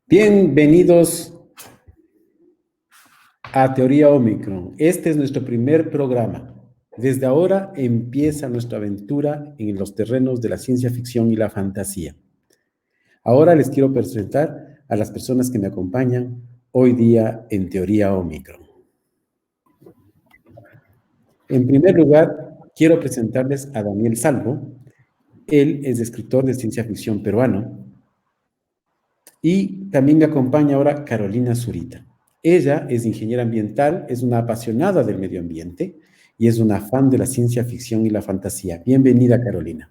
Bienvenidos a Teoría Omicron. Este es nuestro primer programa. Desde ahora empieza nuestra aventura en los terrenos de la ciencia ficción y la fantasía. Ahora les quiero presentar a las personas que me acompañan hoy día en Teoría Omicron. En primer lugar, quiero presentarles a Daniel Salvo. Él es escritor de ciencia ficción peruano. Y también me acompaña ahora Carolina Zurita. Ella es ingeniera ambiental, es una apasionada del medio ambiente y es una fan de la ciencia ficción y la fantasía. Bienvenida, Carolina.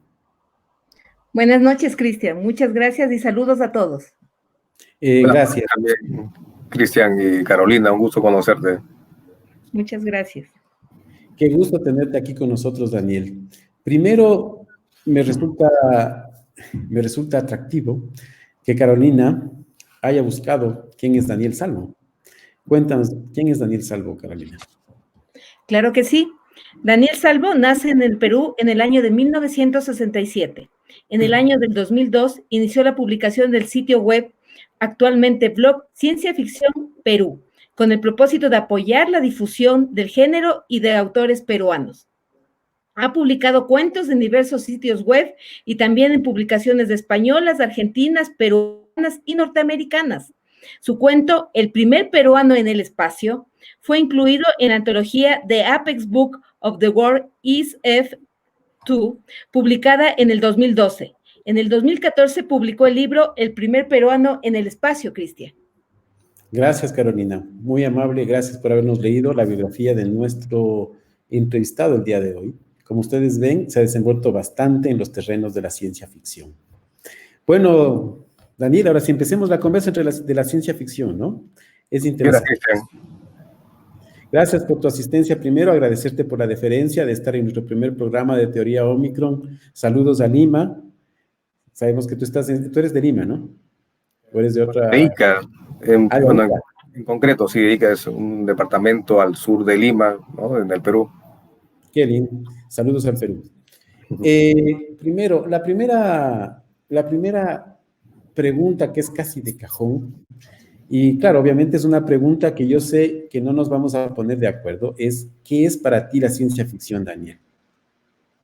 Buenas noches, Cristian. Muchas gracias y saludos a todos. Gracias. También, Cristian y Carolina, un gusto conocerte. Muchas gracias. Qué gusto tenerte aquí con nosotros, Daniel. Primero, me resulta atractivo que Carolina haya buscado quién es Daniel Salvo. Cuéntanos, ¿quién es Daniel Salvo, Carolina? Claro que sí. Daniel Salvo nace en el Perú en el año de 1967. En el año del 2002 inició la publicación del sitio web, actualmente blog Ciencia Ficción Perú, con el propósito de apoyar la difusión del género y de autores peruanos. Ha publicado cuentos en diversos sitios web y también en publicaciones españolas, argentinas, peruanas y norteamericanas. Su cuento, El primer peruano en el espacio, fue incluido en la antología The Apex Book of the World is F2, publicada en el 2012. En el 2014 publicó el libro El primer peruano en el espacio, Cristian. Gracias, Carolina. Muy amable. Gracias por habernos leído la biografía de nuestro entrevistado el día de hoy. Como ustedes ven, se ha desenvuelto bastante en los terrenos de la ciencia ficción. Bueno, Daniel, ahora sí empecemos la conversa de la ciencia ficción, ¿no? Es interesante. Gracias. Gracias por tu asistencia. Primero, agradecerte por la deferencia de estar en nuestro primer programa de Teoría Omicron. Saludos a Lima. Sabemos que tú eres de Lima, ¿no? ¿O eres de otra? De Ica, en concreto, sí, Ica es un departamento al sur de Lima, ¿no? En el Perú. Qué lindo. Saludos al Perú. Primero, la primera pregunta que es casi de cajón, y claro, obviamente es una pregunta que yo sé que no nos vamos a poner de acuerdo, es ¿qué es para ti la ciencia ficción, Daniel?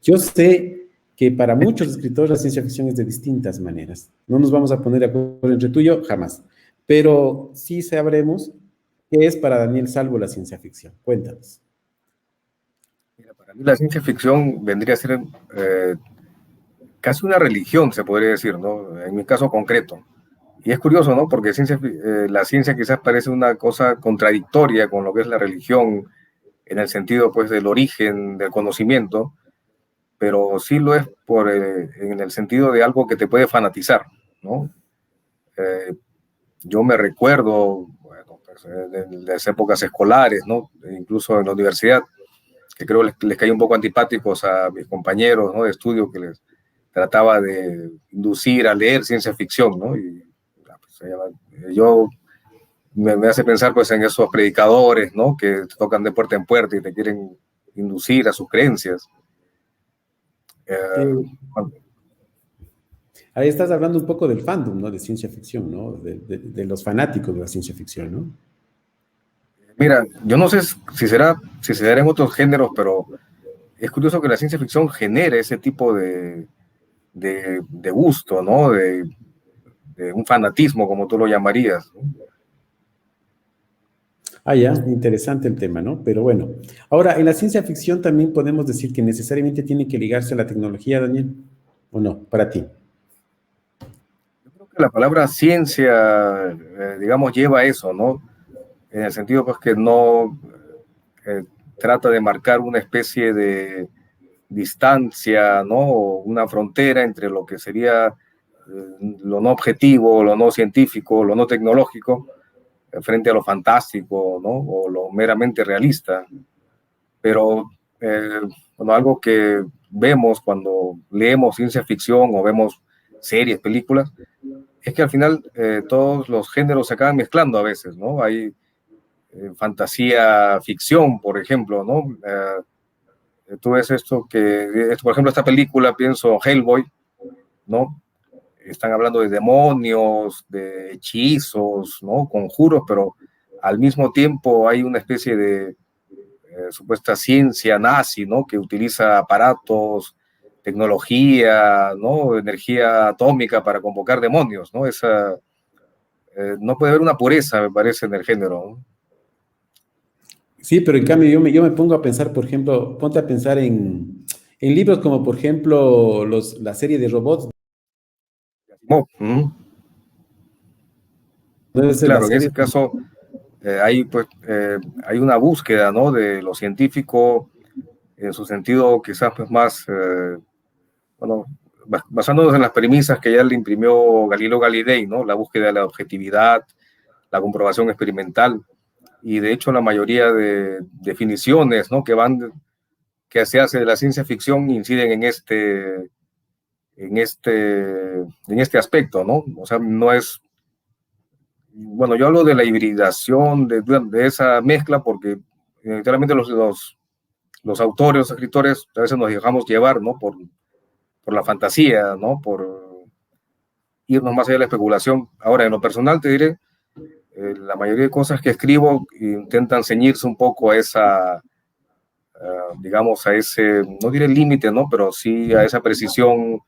Yo sé que para muchos escritores la ciencia ficción es de distintas maneras. No nos vamos a poner de acuerdo entre tú y yo, jamás. Pero sí sabremos qué es para Daniel Salvo la ciencia ficción. Cuéntanos. Mira, para mí la ciencia ficción vendría a ser casi una religión, se podría decir, ¿no? En mi caso concreto. Y es curioso, ¿no? Porque la ciencia quizás parece una cosa contradictoria con lo que es la religión, en el sentido, pues, del origen del conocimiento, pero sí lo es en el sentido de algo que te puede fanatizar, ¿no? Yo me recuerdo, bueno, pues, de las épocas escolares, ¿no? Incluso en la universidad, que creo les caí un poco antipáticos a mis compañeros, ¿no? De estudio, que les trataba de inducir a leer ciencia ficción, ¿no? Y pues, yo me hace pensar, pues, en esos predicadores, ¿no? Que te tocan de puerta en puerta y te quieren inducir a sus creencias. Ahí estás hablando un poco del fandom, ¿no? De ciencia ficción, ¿no? De los fanáticos de la ciencia ficción, ¿no? Mira, yo no sé si se dará en otros géneros, pero es curioso que la ciencia ficción genere ese tipo de gusto, ¿no? De un fanatismo, como tú lo llamarías, ¿no? Ah, ya, interesante el tema, ¿no? Pero bueno, ahora, en la ciencia ficción también podemos decir que necesariamente tiene que ligarse a la tecnología, Daniel, ¿o no? Para ti. Yo creo que la palabra ciencia, digamos, lleva eso, ¿no? En el sentido, pues, que no trata de marcar una especie de distancia, ¿no? O una frontera entre lo que sería lo no objetivo, lo no científico, lo no tecnológico, frente a lo fantástico, ¿no? O lo meramente realista. Pero, bueno, algo que vemos cuando leemos ciencia ficción o vemos series, películas, es que al final todos los géneros se acaban mezclando a veces, ¿no? Hay fantasía, ficción, por ejemplo, ¿no? Tú ves por ejemplo, esta película, pienso, Hellboy, ¿no? están hablando de demonios, de hechizos, ¿no? Conjuros, pero al mismo tiempo hay una especie de supuesta ciencia nazi, ¿no? Que utiliza aparatos, tecnología, ¿no? Energía atómica para convocar demonios, ¿no? No puede haber una pureza, me parece, en el género, ¿no? Sí, pero en cambio yo me pongo a pensar, por ejemplo, ponte a pensar en libros como, por ejemplo, la serie de robots. Oh, mm. Debe ser la Claro, en serie. ese caso hay una búsqueda, ¿no? De lo científico en su sentido quizás pues más, bueno, basándonos en las premisas que ya le imprimió Galileo Galilei, ¿no? La búsqueda de la objetividad, la comprobación experimental, y de hecho la mayoría de definiciones, ¿no? Que se hace de la ciencia ficción inciden en este aspecto, ¿no? O sea, no es, bueno, yo hablo de la hibridación, de esa mezcla, porque literalmente los autores, los escritores, a veces nos dejamos llevar, ¿no? Por la fantasía, ¿no? Por irnos más allá de la especulación. Ahora, en lo personal te diré, la mayoría de cosas que escribo intentan ceñirse un poco a esa, digamos, a ese, no diré límite, ¿no? Pero sí a esa precisión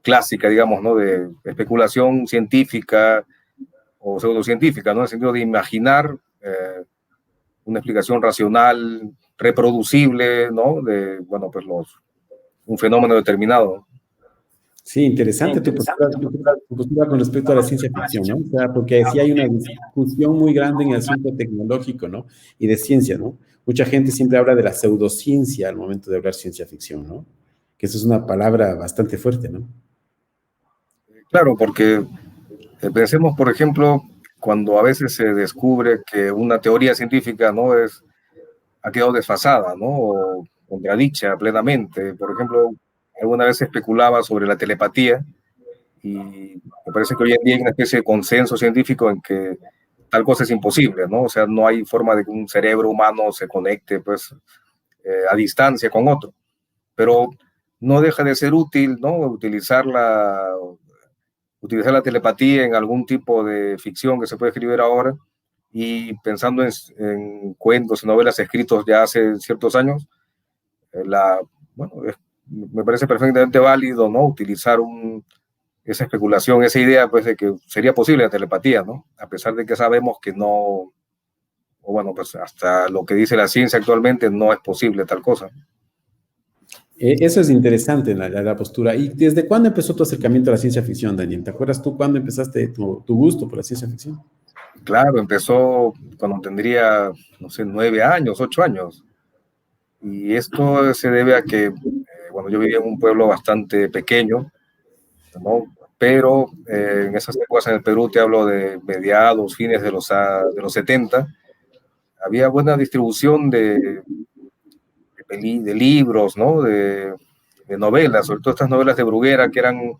clásica, digamos, ¿no? De especulación científica o pseudocientífica, ¿no? En el sentido de imaginar una explicación racional, reproducible, ¿no? De, bueno, pues un fenómeno determinado. Sí, interesante tu postura con respecto a la ciencia ficción, ¿no? O sea, porque sí hay una discusión muy grande en el asunto tecnológico, ¿no? Y de ciencia, ¿no? Mucha gente siempre habla de la pseudociencia al momento de hablar ciencia ficción, ¿no? Que eso es una palabra bastante fuerte, ¿no? Claro, porque pensemos, por ejemplo, cuando a veces se descubre que una teoría científica ha quedado desfasada, ¿no? O contradicha plenamente. Por ejemplo, alguna vez se especulaba sobre la telepatía y me parece que hoy en día hay una especie de consenso científico en que tal cosa es imposible, ¿no? O sea, no hay forma de que un cerebro humano se conecte, pues, a distancia con otro. Pero no deja de ser útil, ¿no? Utilizar la telepatía en algún tipo de ficción que se puede escribir ahora, y pensando en cuentos y novelas escritos ya hace ciertos años, bueno, me parece perfectamente válido, ¿no? Utilizar esa especulación, esa idea, pues, de que sería posible la telepatía, ¿no? A pesar de que sabemos que no, o bueno, pues hasta lo que dice la ciencia actualmente no es posible tal cosa. Eso es interesante, la postura. ¿Y desde cuándo empezó tu acercamiento a la ciencia ficción, Daniel? ¿Te acuerdas tú cuándo empezaste tu gusto por la ciencia ficción? Claro, empezó cuando tendría, no sé, 9 años, 8 años. Y esto se debe a que, bueno, yo vivía en un pueblo bastante pequeño, ¿no? Pero en esas épocas en el Perú, te hablo de mediados, fines de los 70, había buena distribución de libros, ¿no? De novelas, sobre todo estas novelas de Bruguera, que eran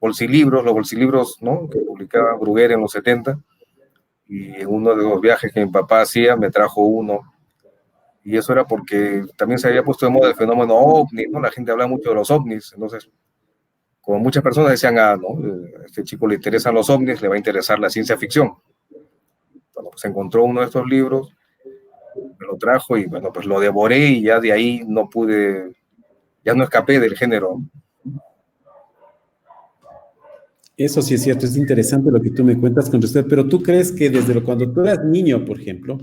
bolsilibros, los bolsilibros, ¿no? Que publicaba Bruguera en los 70, y en uno de los viajes que mi papá hacía me trajo uno, y eso era porque también se había puesto de moda el fenómeno ovni, ¿no? La gente habla mucho de los ovnis, entonces, como muchas personas decían, ¿no? A este chico le interesan los ovnis, le va a interesar la ciencia ficción. Bueno, pues encontró uno de estos libros, me lo trajo y, bueno, pues lo devoré, y ya de ahí ya no escapé del género. Eso sí es cierto, es interesante lo que tú me cuentas con respecto, pero tú crees que cuando tú eras niño, por ejemplo,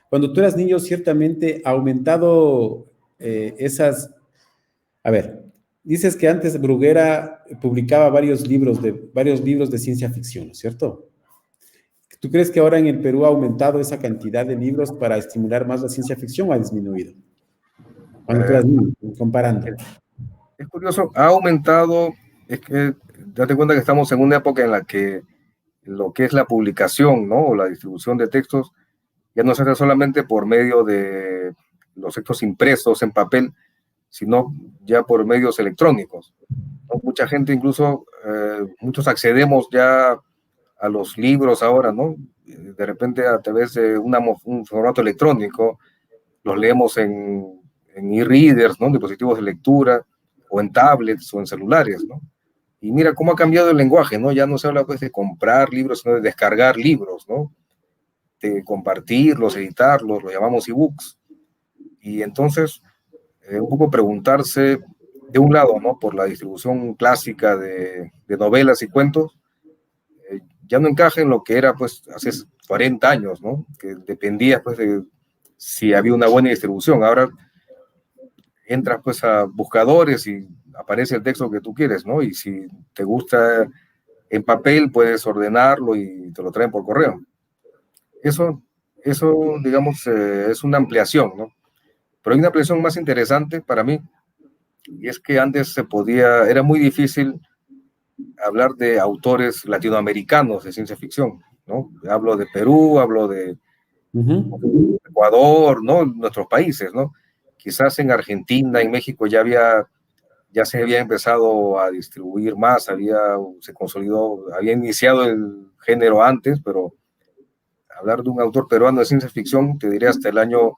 cuando tú eras niño, ciertamente ha aumentado a ver, dices que antes Bruguera publicaba varios libros de ciencia ficción, ¿no es cierto? ¿Tú crees que ahora en el Perú ha aumentado esa cantidad de libros para estimular más la ciencia ficción o ha disminuido? Cuando tú eras niño, comparando. Es curioso, ha aumentado, es que date cuenta que estamos en una época en la que lo que es la publicación, ¿no? O la distribución de textos ya no se hace solamente por medio de los textos impresos en papel, sino ya por medios electrónicos, ¿no? Mucha gente, incluso muchos accedemos ya a los libros ahora, ¿no? De repente a través de un formato electrónico, los leemos en e-readers, ¿no? Dispositivos de lectura, o en tablets o en celulares, ¿no? Y mira cómo ha cambiado el lenguaje, ¿no? Ya no se habla pues de comprar libros, sino de descargar libros, ¿no? De compartirlos, editarlos, lo llamamos ebooks. Y entonces, un poco preguntarse, de un lado, ¿no? Por la distribución clásica de novelas y cuentos, ya no encaja en lo que era pues hace 40 años, ¿no? Que dependía pues de si había una buena distribución. Ahora entras pues a buscadores y aparece el texto que tú quieres, ¿no? Y si te gusta en papel, puedes ordenarlo y te lo traen por correo. Eso digamos, es una ampliación, ¿no? Pero hay una ampliación más interesante para mí, y es que antes era muy difícil hablar de autores latinoamericanos de ciencia ficción, ¿no? Hablo de Perú, hablo de Ecuador, ¿no? Nuestros países, ¿no? Quizás en Argentina, en México ya se había empezado a distribuir más, se consolidó, había iniciado el género antes, pero hablar de un autor peruano de ciencia ficción, te diría hasta el año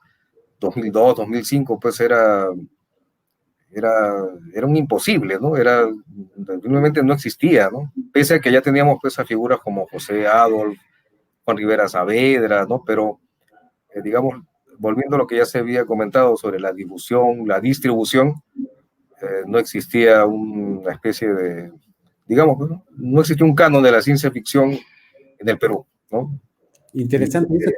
2002, 2005, pues era un imposible, ¿no? Simplemente no existía, ¿no? Pese a que ya teníamos pues a figuras como José Adolf, Juan Rivera Saavedra, ¿no? Pero, digamos, volviendo a lo que ya se había comentado sobre la difusión, la distribución, no existía una especie de, digamos, no existía un canon de la ciencia ficción en el Perú, ¿no? Interesante, eso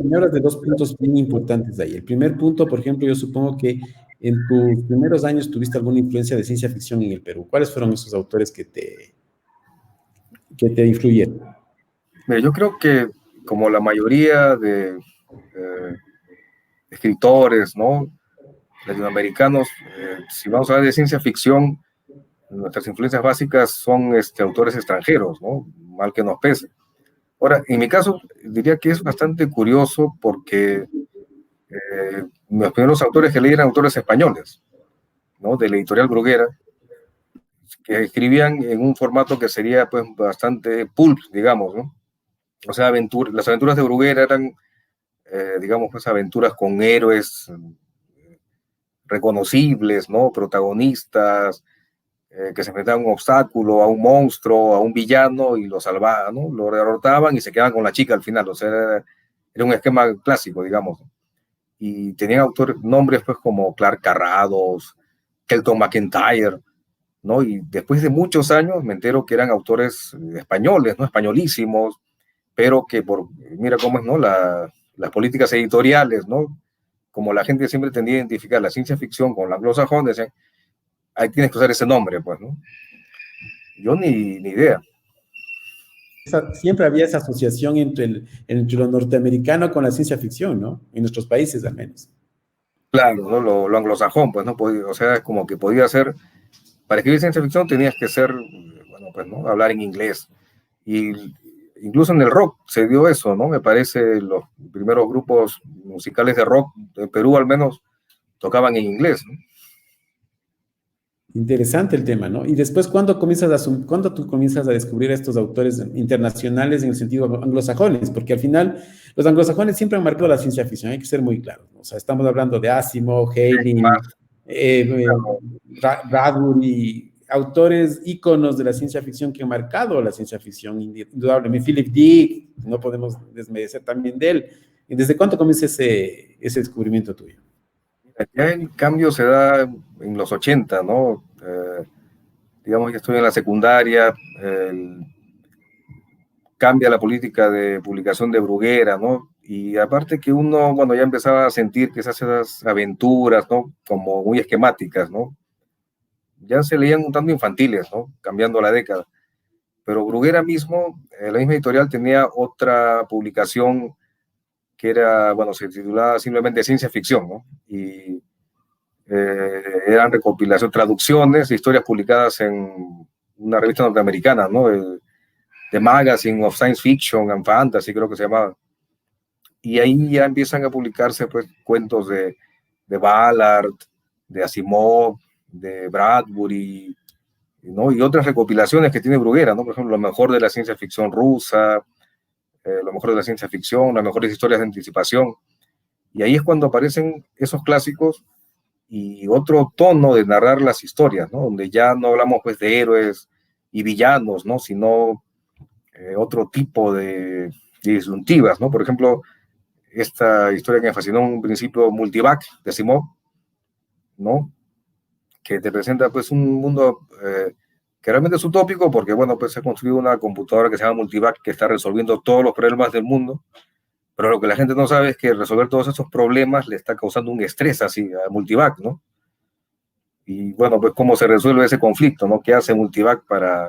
me hablas de dos puntos bien importantes ahí. El primer punto, por ejemplo, yo supongo que en tus primeros años tuviste alguna influencia de ciencia ficción en el Perú. ¿Cuáles fueron esos autores que te influyeron? Mira, yo creo que como la mayoría de escritores, ¿no? Latinoamericanos, si vamos a hablar de ciencia ficción, nuestras influencias básicas son autores extranjeros, ¿no? Mal que nos pese. Ahora, en mi caso, diría que es bastante curioso porque los primeros autores que leí eran autores españoles, ¿no? De la editorial Bruguera, que escribían en un formato que sería pues bastante pulp, digamos, ¿no? O sea, las aventuras de Bruguera eran, digamos, pues aventuras con héroes reconocibles, ¿no? Protagonistas, que se enfrentaban a un obstáculo, a un monstruo, a un villano y lo salvaban, ¿no? Lo derrotaban y se quedaban con la chica al final. O sea, era un esquema clásico, digamos. Y tenían nombres pues como Clark Carrados, Kelton McIntyre, ¿no? Y después de muchos años me entero que eran autores españoles, ¿no? Españolísimos, pero que mira cómo es, ¿no? Las políticas editoriales, ¿no? Como la gente siempre tendía a identificar la ciencia ficción con la anglosajón, decían, ahí tienes que usar ese nombre, pues, ¿no? Yo ni idea. Siempre había esa asociación entre lo norteamericano con la ciencia ficción, ¿no? En nuestros países al menos. Claro, ¿no? Lo anglosajón, pues, ¿no? O sea, como que podía ser, para escribir ciencia ficción tenías que ser, bueno, pues, ¿no? Hablar en inglés. Y incluso en el rock se dio eso, ¿no? Me parece los primeros grupos musicales de rock de Perú al menos tocaban en inglés, ¿no? Interesante el tema, ¿no? Y después, ¿cuándo tú comienzas a descubrir a estos autores internacionales en el sentido anglosajones? Porque al final, los anglosajones siempre han marcado la ciencia ficción, hay que ser muy claros, ¿no? O sea, estamos hablando de Asimov, Heinlein, Bradbury, autores íconos de la ciencia ficción que han marcado la ciencia ficción, indudablemente. Philip Dick, no podemos desmerecer también de él. ¿Desde cuánto comienza ese descubrimiento tuyo? Ya el cambio se da en los 80, ¿no? Digamos que estoy en la secundaria, cambia la política de publicación de Bruguera, ¿no? Y aparte que uno, bueno, ya empezaba a sentir que esas aventuras, ¿no? Como muy esquemáticas, ¿no? Ya se leían un tanto infantiles, ¿no? Cambiando la década. Pero Bruguera mismo, la misma editorial tenía otra publicación que era, bueno, se titulaba simplemente Ciencia Ficción, ¿no? Y eran recopilación, traducciones de historias publicadas en una revista norteamericana, ¿no? The Magazine of Science Fiction and Fantasy, creo que se llamaba. Y ahí ya empiezan a publicarse pues, cuentos de Ballard, de Asimov, de Bradbury, ¿no? Y otras recopilaciones que tiene Bruguera, ¿no? Por ejemplo, lo mejor de la ciencia ficción rusa, lo mejor de la ciencia ficción, las mejores historias de anticipación. Y ahí es cuando aparecen esos clásicos y otro tono de narrar las historias, ¿no? Donde ya no hablamos pues de héroes y villanos, ¿no? Sino otro tipo de disyuntivas, ¿no? Por ejemplo, esta historia que me fascinó en un principio, Multivac, de Asimov, ¿no? Que te presenta pues un mundo que realmente es utópico porque, bueno, pues se ha construido una computadora que se llama Multivac que está resolviendo todos los problemas del mundo, pero lo que la gente no sabe es que resolver todos esos problemas le está causando un estrés así a Multivac, ¿no? Y bueno, pues cómo se resuelve ese conflicto, ¿no? ¿Qué hace Multivac para,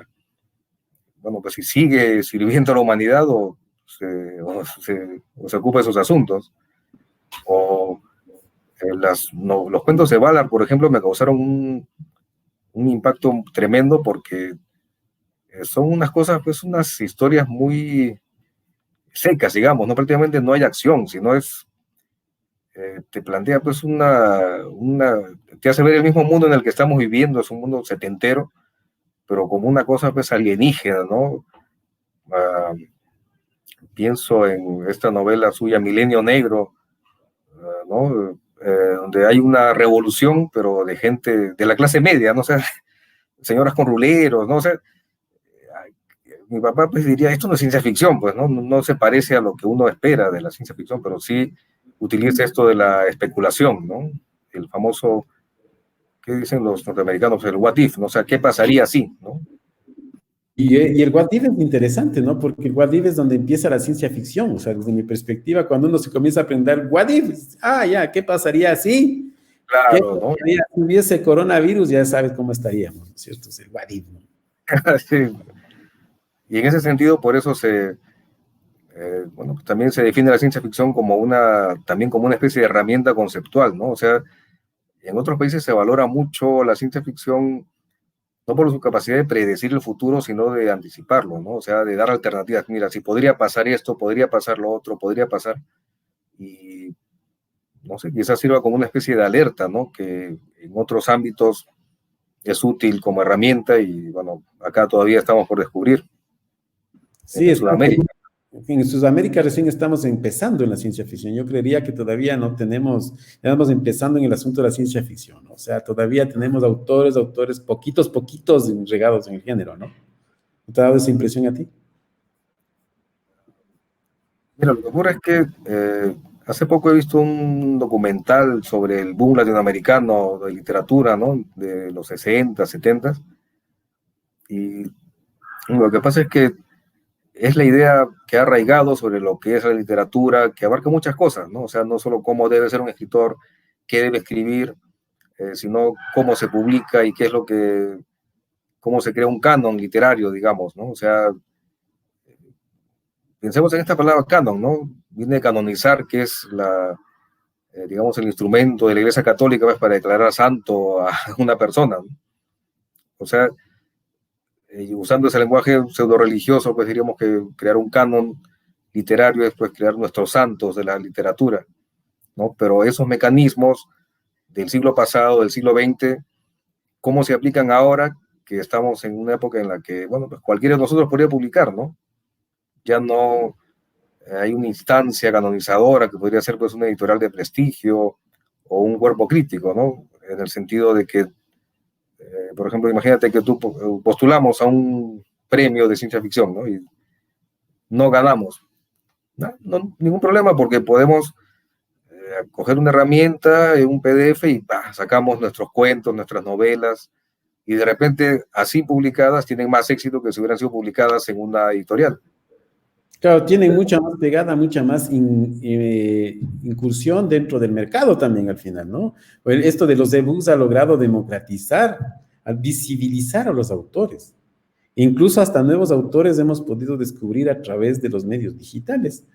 bueno, pues si sigue sirviendo a la humanidad o se ocupa de esos asuntos? O los cuentos de Ballard, por ejemplo, me causaron un impacto tremendo porque son unas cosas, pues unas historias muy secas, digamos, no prácticamente no hay acción, sino te plantea pues te hace ver el mismo mundo en el que estamos viviendo, es un mundo setentero, pero como una cosa pues alienígena, ¿no? Pienso en esta novela suya, Milenio Negro, ¿no? Donde hay una revolución, pero de gente de la clase media, ¿no? O sea, señoras con ruleros, ¿no? O sea, mi papá pues diría, esto no es ciencia ficción, pues, ¿no? No se parece a lo que uno espera de la ciencia ficción, pero sí utiliza esto de la especulación, ¿no? El famoso, ¿qué dicen los norteamericanos? El what if, ¿no? O sea, ¿qué pasaría si, ¿no? Y el what if es interesante, ¿no? Porque el what if es donde empieza la ciencia ficción. O sea, desde mi perspectiva, cuando uno se comienza a aprender what if, ya, ¿qué pasaría si? ¿Qué Claro, ¿no? pasaría si hubiese coronavirus? Ya sabes cómo estaríamos, ¿no es cierto? Es el what if, ¿no? Sí. Y en ese sentido, por eso bueno, también se define la ciencia ficción también como una especie de herramienta conceptual, ¿no? O sea, en otros países se valora mucho la ciencia ficción, no por su capacidad de predecir el futuro, sino de anticiparlo, ¿no? O sea, de dar alternativas. Mira, si podría pasar esto, podría pasar lo otro, podría pasar. Y, no sé, quizás sirva como una especie de alerta, ¿no? Que en otros ámbitos es útil como herramienta y, bueno, acá todavía estamos por descubrir. Sí, En Sudamérica. en Sudamérica recién estamos empezando en la ciencia ficción. Yo creería que todavía no tenemos, estamos empezando en el asunto de la ciencia ficción, ¿no? O sea, todavía tenemos autores, poquitos regados en el género, ¿no? ¿Te ha dado esa impresión a ti? Mira, lo que ocurre es que hace poco he visto un documental sobre el boom latinoamericano de literatura, ¿no? De los 60, 70, y lo que pasa es que es la idea que ha arraigado sobre lo que es la literatura, que abarca muchas cosas, ¿no? O sea, no solo cómo debe ser un escritor, qué debe escribir, sino cómo se publica y qué es cómo se crea un canon literario, digamos, ¿no? O sea, pensemos en esta palabra canon, ¿no? Viene de canonizar, que es digamos, el instrumento de la Iglesia Católica pues, para declarar santo a una persona, ¿no? O sea, usando ese lenguaje pseudo religioso, pues diríamos que crear un canon literario es pues crear nuestros santos de la literatura, ¿no? Pero esos mecanismos del siglo pasado, del siglo XX, ¿cómo se aplican ahora que estamos en una época en la que, bueno, pues cualquiera de nosotros podría publicar, ¿no? Ya no hay una instancia canonizadora que podría ser pues una editorial de prestigio o un cuerpo crítico, ¿no? En el sentido de que, por ejemplo, imagínate que tú postulamos a un premio de ciencia ficción, ¿no? Y no ganamos. No, ningún problema porque podemos coger una herramienta, un PDF y sacamos nuestros cuentos, nuestras novelas y de repente así publicadas tienen más éxito que si hubieran sido publicadas en una editorial. Claro, tienen mucha más pegada, mucha más incursión dentro del mercado también al final, ¿no? Esto de los ebooks ha logrado democratizar, visibilizar a los autores. Incluso hasta nuevos autores hemos podido descubrir a través de los medios digitales.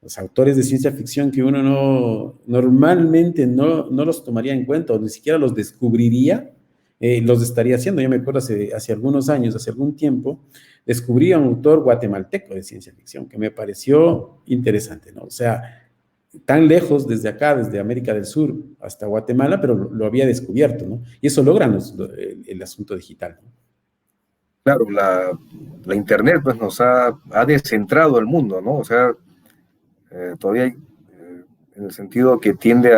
Los autores de ciencia ficción que uno normalmente no los tomaría en cuenta o ni siquiera los descubriría, los estaría haciendo. Yo me acuerdo hace algunos años, hace algún tiempo, descubrí a un autor guatemalteco de ciencia ficción que me pareció interesante, ¿no? O sea, tan lejos desde acá, desde América del Sur hasta Guatemala, pero lo había descubierto, ¿no? Y eso logran el asunto digital, ¿no? Claro, la Internet pues nos ha descentrado el mundo, ¿no? O sea, todavía hay, en el sentido que tiende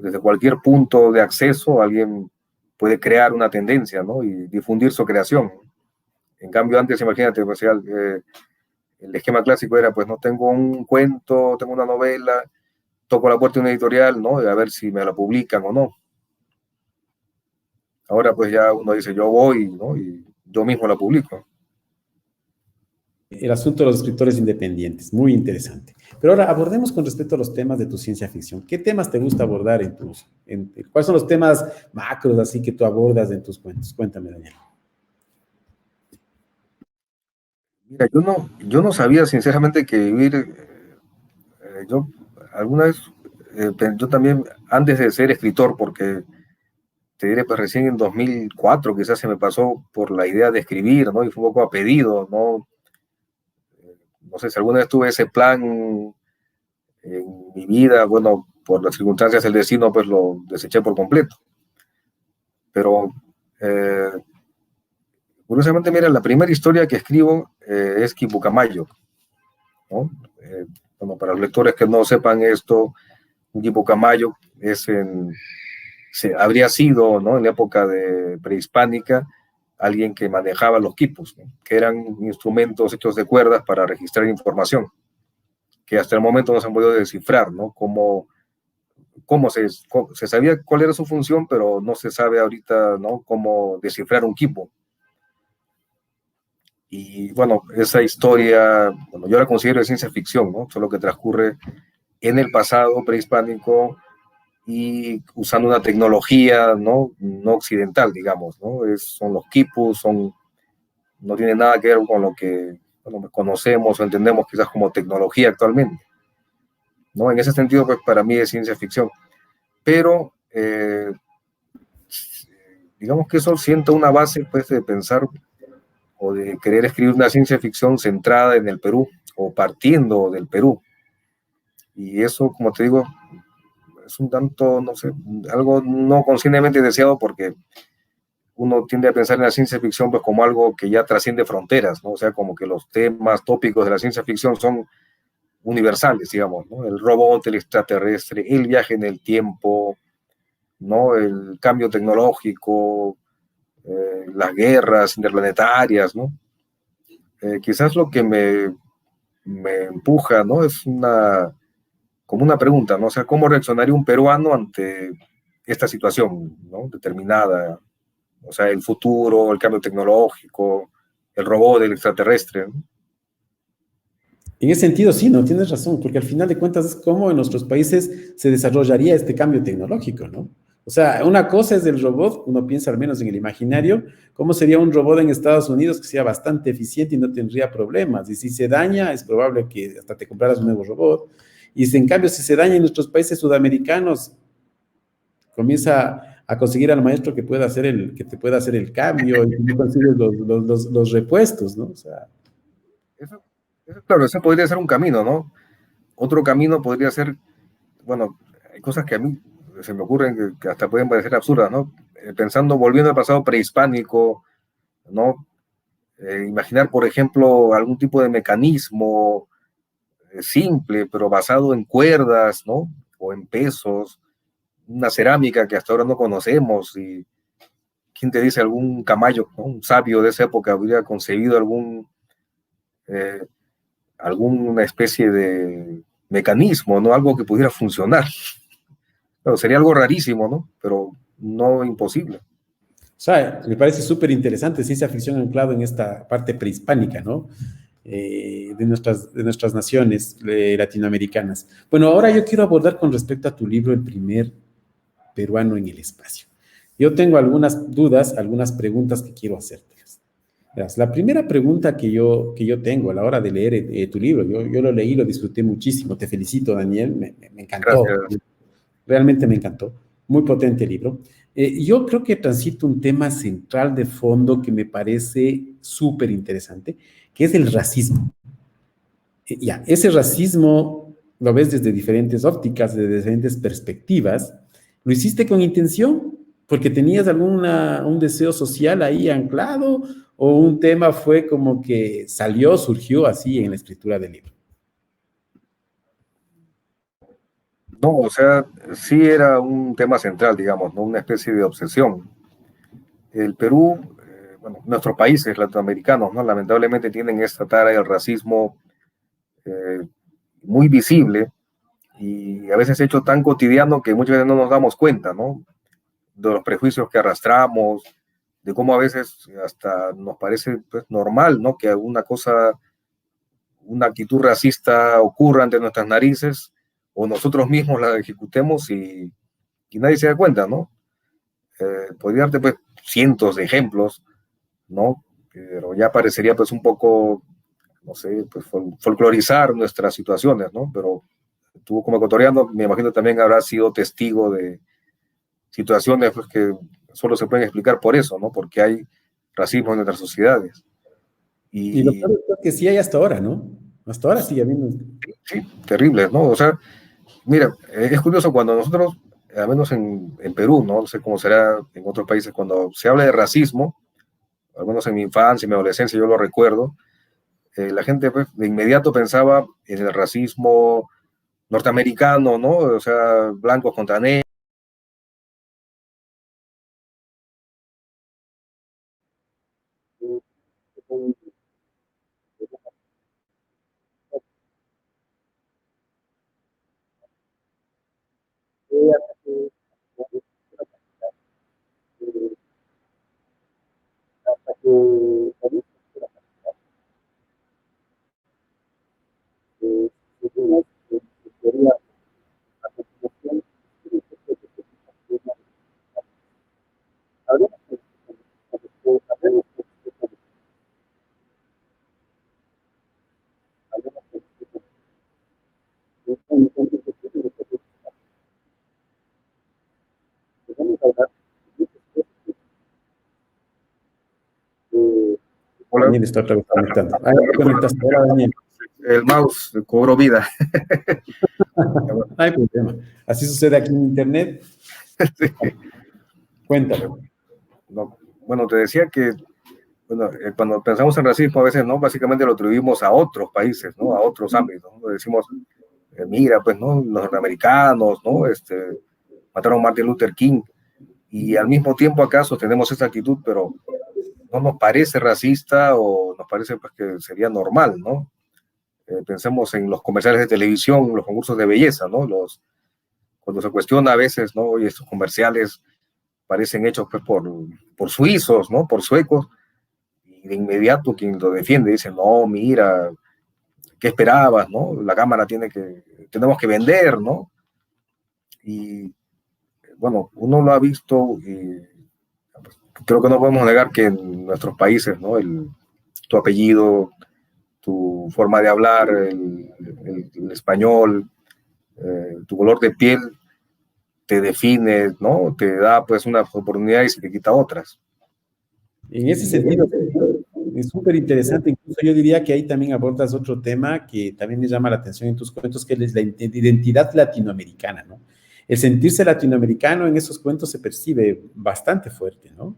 desde cualquier punto de acceso, alguien puede crear una tendencia, ¿no? Y difundir su creación. En cambio, antes, imagínate, pues, el esquema clásico era, pues, no tengo un cuento, tengo una novela, toco la puerta de una editorial, ¿no? Y a ver si me la publican o no. Ahora, pues, ya uno dice, yo voy, ¿no? Y yo mismo la publico. El asunto de los escritores independientes, muy interesante. Pero ahora abordemos con respecto a los temas de tu ciencia ficción. ¿Qué temas te gusta abordar cuáles son los temas macros así que tú abordas en tus cuentos? Cuéntame, Daniel. Mira, yo no sabía sinceramente que vivir, yo alguna vez, yo también, antes de ser escritor, porque te diré, pues recién en 2004 quizás se me pasó por la idea de escribir, ¿no? Y fue un poco a pedido, ¿no? No sé si alguna vez tuve ese plan en mi vida, bueno, por las circunstancias del destino, pues lo deseché por completo. Pero, eh, curiosamente, mira, la primera historia que escribo es Quipucamayo, ¿no? Bueno, para los lectores que no sepan esto, un Quipucamayo habría sido, ¿no? En la época prehispánica, alguien que manejaba los quipus, ¿no? Que eran instrumentos hechos de cuerdas para registrar información, que hasta el momento no se han podido descifrar, ¿no? Se sabía cuál era su función, pero no se sabe ahorita, ¿no? Cómo descifrar un quipu. Y bueno, esa historia, bueno, yo la considero de ciencia ficción, ¿no? Solo que transcurre en el pasado prehispánico y usando una tecnología no occidental, digamos, ¿no? Son los quipus, no tiene nada que ver con lo que bueno, conocemos o entendemos quizás como tecnología actualmente, ¿no? En ese sentido, pues para mí es ciencia ficción. Pero, digamos que eso sienta una base, pues, de pensar o de querer escribir una ciencia ficción centrada en el Perú o partiendo del Perú. Y eso, como te digo, es un tanto, no sé, algo no conscientemente deseado porque uno tiende a pensar en la ciencia ficción pues como algo que ya trasciende fronteras, ¿no? O sea, como que los temas tópicos de la ciencia ficción son universales, digamos, ¿no? El robot, el extraterrestre, el viaje en el tiempo, ¿no? El cambio tecnológico, las guerras interplanetarias, ¿no? Quizás lo que me empuja, ¿no? Es como una pregunta, ¿no? O sea, ¿cómo reaccionaría un peruano ante esta situación, ¿no? Determinada, o sea, el futuro, el cambio tecnológico, el robot, el extraterrestre, ¿no? En ese sentido, sí, no tienes razón, porque al final de cuentas es cómo en nuestros países se desarrollaría este cambio tecnológico, ¿no? O sea, una cosa es el robot, uno piensa al menos en el imaginario, cómo sería un robot en Estados Unidos que sea bastante eficiente y no tendría problemas. Y si se daña, es probable que hasta te compraras un nuevo robot. Y si en cambio, si se daña en nuestros países sudamericanos, comienza a conseguir al maestro que te pueda hacer el cambio y tú consigues los repuestos, ¿no? O sea, Eso, claro, ese podría ser un camino, ¿no? Otro camino podría ser, bueno, hay cosas que a mí se me ocurren que hasta pueden parecer absurdas, ¿no? Pensando, volviendo al pasado prehispánico, ¿no? Imaginar, por ejemplo, algún tipo de mecanismo simple, pero basado en cuerdas, ¿no? O en pesos, una cerámica que hasta ahora no conocemos. Y quién te dice, algún Camayo, ¿no? Un sabio de esa época habría concebido eh, alguna especie de mecanismo, ¿no? Algo que pudiera funcionar. Pero sería algo rarísimo, ¿no? Pero no imposible. o sea, me parece súper interesante ciencia ficción anclado en esta parte prehispánica, ¿no? De nuestras naciones latinoamericanas. Bueno, ahora yo quiero abordar con respecto a tu libro, El primer peruano en el espacio. Yo tengo algunas dudas, algunas preguntas que quiero hacértelas. Verás, la primera pregunta que yo tengo a la hora de leer tu libro, yo lo leí, lo disfruté muchísimo, te felicito, Daniel, me encantó, Gracias. realmente me encantó, muy potente el libro. Yo creo que transito un tema central de fondo que me parece súper interesante, que es el racismo. Ya, ese racismo lo ves desde diferentes ópticas, desde diferentes perspectivas. ¿Lo hiciste con intención? ¿Porque tenías un deseo social ahí anclado? ¿O un tema fue como que surgió así en la escritura del libro? No, o sea, sí era un tema central, digamos, ¿no? Una especie de obsesión. El Perú, bueno, nuestros países latinoamericanos, ¿no? Lamentablemente tienen esta tara del racismo muy visible y a veces hecho tan cotidiano que muchas veces no nos damos cuenta, ¿no? De los prejuicios que arrastramos, de cómo a veces hasta nos parece pues, normal, ¿no? Que alguna cosa, una actitud racista ocurra ante nuestras narices o nosotros mismos la ejecutemos y nadie se da cuenta, ¿no? Podría darte pues cientos de ejemplos, ¿no? Pero ya parecería pues un poco, no sé, pues folclorizar nuestras situaciones, ¿no? Pero tú como ecuatoriano, me imagino también habrás sido testigo de situaciones pues, que solo se pueden explicar por eso, ¿no? Porque hay racismo en nuestras sociedades. Y lo peor es que sí hay hasta ahora, ¿no? Hasta ahora sigue habiendo. Sí, terribles, ¿no? O sea, mira, es curioso cuando nosotros, al menos en Perú, ¿no? No sé cómo será en otros países, cuando se habla de racismo, al menos en mi infancia, en mi adolescencia, yo lo recuerdo, la gente pues, de inmediato pensaba en el racismo norteamericano, ¿no? O sea, blancos contra negros. Daniel está otra vez conectando. Ahí te conectaste. Hola, Daniel. El mouse cobró vida. No hay problema. Así sucede aquí en Internet. Sí. Cuéntame. No, bueno, te decía que bueno, cuando pensamos en racismo a veces, ¿no? Básicamente lo atribuimos a otros países, ¿no? A otros ámbitos, ¿no? Decimos, mira, pues, ¿no? Los norteamericanos, ¿no? Mataron a Martin Luther King y al mismo tiempo acá sostenemos esta actitud, pero no nos parece racista o nos parece pues, que sería normal, ¿no? Pensemos en los comerciales de televisión, los concursos de belleza, ¿no? Cuando se cuestiona a veces, ¿no? Oye, estos comerciales parecen hechos pues, por suizos, ¿no? Por suecos, y de inmediato quien lo defiende dice, no, mira, ¿qué esperabas, no? La cámara tenemos que vender, ¿no? Y bueno, uno lo ha visto y creo que no podemos negar que en nuestros países, ¿no? Tu apellido, tu forma de hablar, el español, tu color de piel te define, ¿no? Te da pues unas oportunidades y te quita otras. En ese sentido, es súper interesante. Incluso yo diría que ahí también abordas otro tema que también me llama la atención en tus cuentos, que es la identidad latinoamericana, ¿no? El sentirse latinoamericano en esos cuentos se percibe bastante fuerte, ¿no?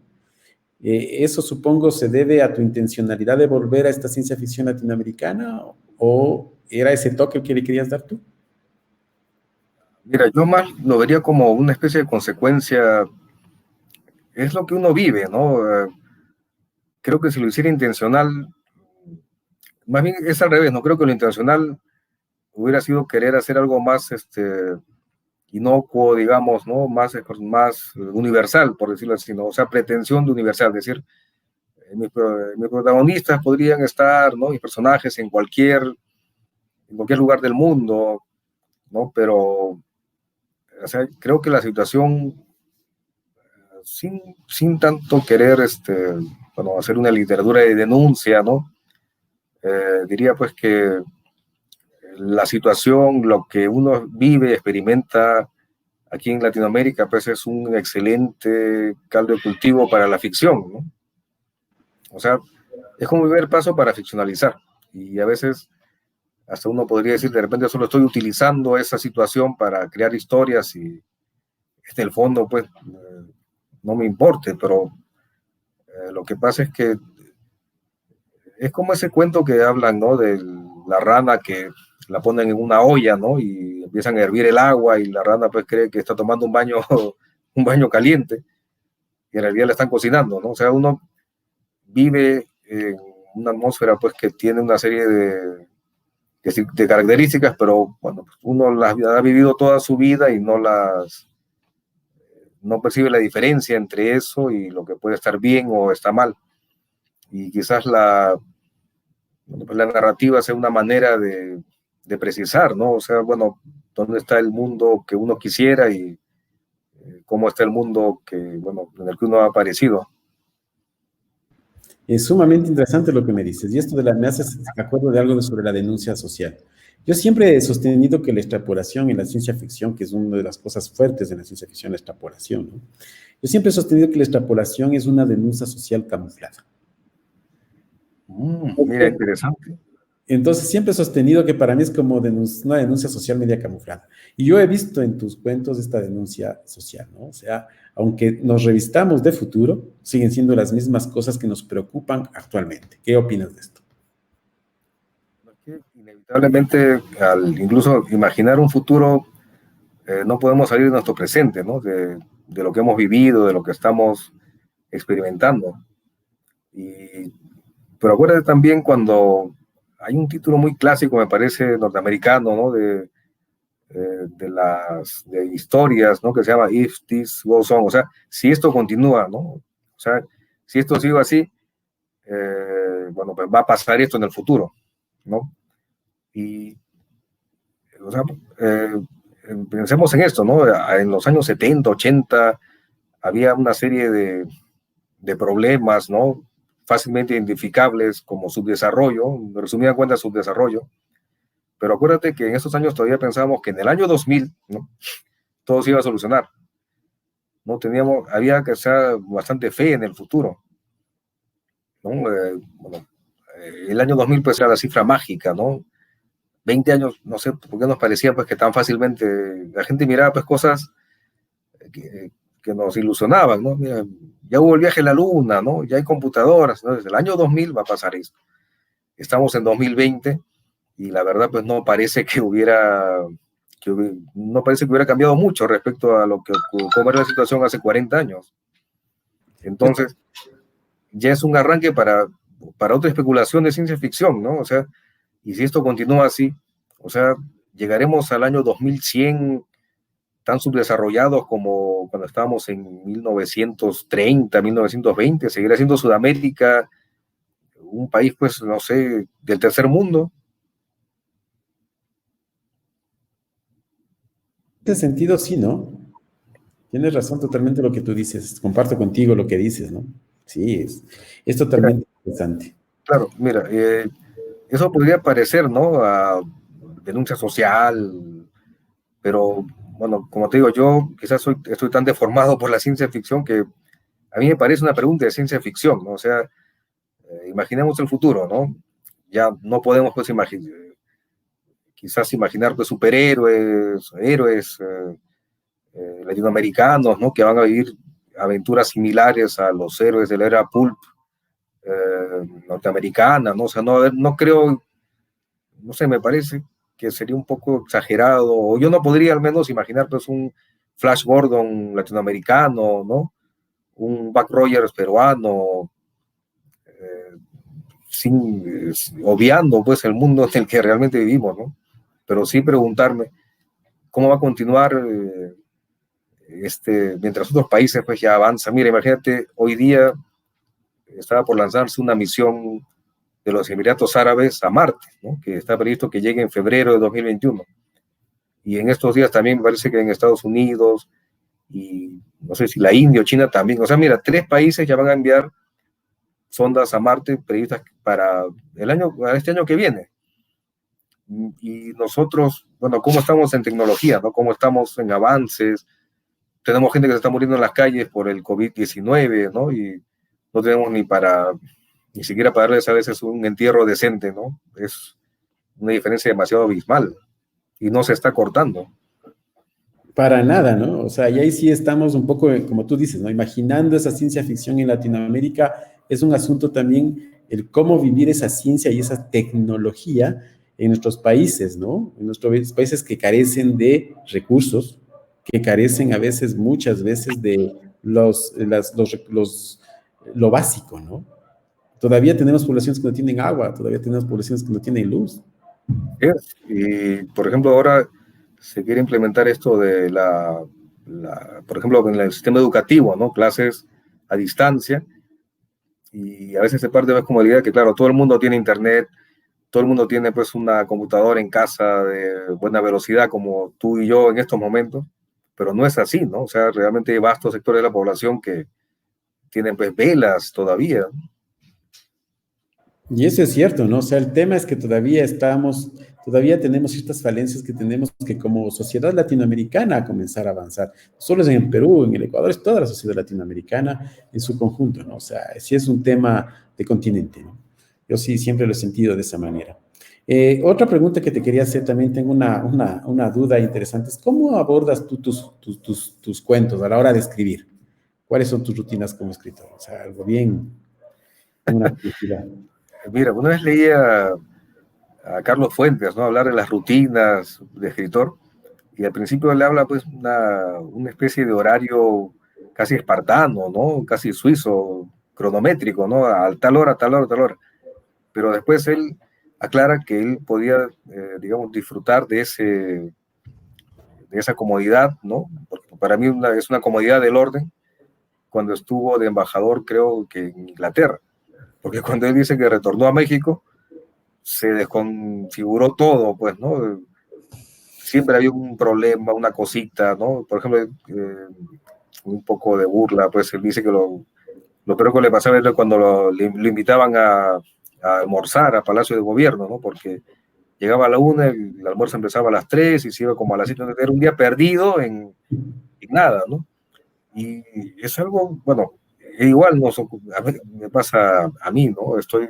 ¿Eso supongo se debe a tu intencionalidad de volver a esta ciencia ficción latinoamericana o era ese toque que le querías dar tú? Mira, yo más lo vería como una especie de consecuencia, es lo que uno vive, ¿no? Creo que si lo hiciera intencional, más bien es al revés, no creo que lo intencional hubiera sido querer hacer algo más inocuo, digamos, ¿no? Más universal, por decirlo así, ¿no? O sea, pretensión de universal, es decir, mis protagonistas podrían estar, ¿no? Mis personajes en cualquier lugar del mundo, ¿no? Pero, o sea, creo que la situación, sin tanto querer, bueno, hacer una literatura de denuncia, ¿no? Diría pues que la situación, lo que uno vive, experimenta aquí en Latinoamérica, pues es un excelente caldo de cultivo para la ficción, ¿no? O sea, es como ver paso para ficcionalizar. Y a veces hasta uno podría decir, de repente solo estoy utilizando esa situación para crear historias y en el fondo, pues, no me importe, pero lo que pasa es que es como ese cuento que hablan, ¿no? De la rana que la ponen en una olla, ¿no? Y empiezan a hervir el agua y la rana pues cree que está tomando un baño caliente y en realidad la están cocinando, ¿no? O sea, uno vive en una atmósfera pues que tiene una serie de características, pero bueno, uno las ha vivido toda su vida y no percibe la diferencia entre eso y lo que puede estar bien o está mal. Y quizás la narrativa sea una manera de precisar, ¿no? O sea, bueno, dónde está el mundo que uno quisiera y cómo está el mundo bueno, en el que uno ha aparecido. Es sumamente interesante lo que me dices, y esto me haces acuerdo de algo sobre la denuncia social. Yo siempre he sostenido que la extrapolación en la ciencia ficción, que es una de las cosas fuertes en la ciencia ficción, la extrapolación, ¿no? Yo siempre he sostenido que la extrapolación es una denuncia social camuflada. Mira, interesante. Entonces, siempre he sostenido que para mí es como una denuncia social media camuflada. Y yo he visto en tus cuentos esta denuncia social, ¿no? O sea, aunque nos revistamos de futuro, siguen siendo las mismas cosas que nos preocupan actualmente. ¿Qué opinas de esto? Inevitablemente, al incluso imaginar un futuro, no podemos salir de nuestro presente, ¿no? De lo que hemos vivido, de lo que estamos experimentando. Pero acuérdate también cuando hay un título muy clásico, me parece, norteamericano, ¿no? De historias, ¿no? Que se llama If This Goes On, o sea, si esto continúa, ¿no? O sea, si esto sigue así, bueno, pues va a pasar esto en el futuro, ¿no? Y, o sea, pensemos en esto, ¿no? En los años 70, 80, había una serie de problemas, ¿no? Fácilmente identificables como subdesarrollo, en resumida cuenta, subdesarrollo. Pero acuérdate que en esos años todavía pensábamos que en el año 2000, ¿no? Todo se iba a solucionar. ¿No? Había que hacer bastante fe en el futuro, ¿no? Bueno, el año 2000 pues era la cifra mágica, ¿no? 20 años, no sé por qué nos parecía pues que tan fácilmente la gente miraba pues cosas que nos ilusionaban, ¿no? Mira, ya hubo el viaje a la luna, ¿no? Ya hay computadoras, ¿no? Desde el año 2000 va a pasar esto. Estamos en 2020 y la verdad pues no parece que hubiera cambiado mucho respecto a cómo era la situación hace 40 años. Entonces, ya es un arranque para otra especulación de ciencia ficción, ¿no? O sea, y si esto continúa así, o sea, llegaremos al año 2100 tan subdesarrollados como cuando estábamos en 1930, 1920, seguirá siendo Sudamérica un país, pues, no sé, del tercer mundo. En ese sentido, sí, ¿no? Tienes razón totalmente lo que tú dices. Comparto contigo lo que dices, ¿no? Sí, es totalmente interesante. Claro, mira, eso podría parecer, ¿no? A denuncia social, pero, bueno, como te digo, yo quizás estoy tan deformado por la ciencia ficción que a mí me parece una pregunta de ciencia ficción, ¿no? O sea, imaginemos el futuro, ¿no? Ya no podemos, pues, quizás imaginar, pues, superhéroes, héroes latinoamericanos, ¿no? Que van a vivir aventuras similares a los héroes de la era pulp norteamericana, ¿no? O sea, no creo, no sé, me parece que sería un poco exagerado, o yo no podría al menos imaginar, pues, un Flash Gordon latinoamericano, ¿no? Un Buck Rogers peruano, obviando, pues, el mundo en el que realmente vivimos, ¿no? Pero sí preguntarme cómo va a continuar mientras otros países, pues, ya avanzan. Mira, imagínate, hoy día estaba por lanzarse una misión de los Emiratos Árabes a Marte, ¿no? Que está previsto que llegue en febrero de 2021. Y en estos días también me parece que en Estados Unidos y no sé si la India o China también. O sea, mira, 3 países ya van a enviar sondas a Marte previstas para este año que viene. Y nosotros, bueno, ¿cómo estamos en tecnología, no? ¿Cómo estamos en avances? Tenemos gente que se está muriendo en las calles por el COVID-19, ¿no? Y no tenemos ni siquiera para darles a veces un entierro decente, ¿no? Es una diferencia demasiado abismal y no se está cortando. Para nada, ¿no? O sea, y ahí sí estamos un poco, como tú dices, ¿no? Imaginando esa ciencia ficción en Latinoamérica, es un asunto también el cómo vivir esa ciencia y esa tecnología en nuestros países, ¿no? En nuestros países que carecen de recursos, que carecen a veces, muchas veces, de lo básico, ¿no? Todavía tenemos poblaciones que no tienen agua, todavía tenemos poblaciones que no tienen luz. Y, por ejemplo, ahora se quiere implementar esto de por ejemplo, en el sistema educativo, ¿no? Clases a distancia, y a veces se parte pues, como la idea que, claro, todo el mundo tiene internet, todo el mundo tiene pues una computadora en casa de buena velocidad como tú y yo en estos momentos, pero no es así, ¿no? O sea, realmente hay vastos sectores de la población que tienen pues velas todavía. Y eso es cierto, ¿no? O sea, el tema es que todavía tenemos ciertas falencias que tenemos que como sociedad latinoamericana comenzar a avanzar. No solo es en el Perú, en el Ecuador, es toda la sociedad latinoamericana en su conjunto, ¿no? O sea, sí es un tema de continente, ¿no? Yo sí siempre lo he sentido de esa manera. Otra pregunta que te quería hacer, también tengo una duda interesante, es ¿cómo abordas tú tus cuentos a la hora de escribir? ¿Cuáles son tus rutinas como escritor? O sea, algo bien, una curiosidad. Mira, una vez leía a Carlos Fuentes, ¿no? Hablar de las rutinas de escritor, y al principio le habla pues una especie de horario casi espartano, ¿no? Casi suizo, cronométrico, ¿no? A tal hora, tal hora, tal hora. Pero después él aclara que él podía, digamos, disfrutar de esa comodidad, ¿no? Porque para mí es una comodidad del orden cuando estuvo de embajador, creo que en Inglaterra, porque cuando él dice que retornó a México, se desconfiguró todo, pues, ¿no? Siempre había un problema, una cosita, ¿no? Por ejemplo, un poco de burla, pues él dice que lo peor que le pasaba era cuando lo invitaban a almorzar a Palacio de Gobierno, ¿no? Porque llegaba a la 1, el almuerzo empezaba a las 3 y se iba como a las 7, era un día perdido en nada, ¿no? Y es algo, bueno, igual me pasa a mí, ¿no? Estoy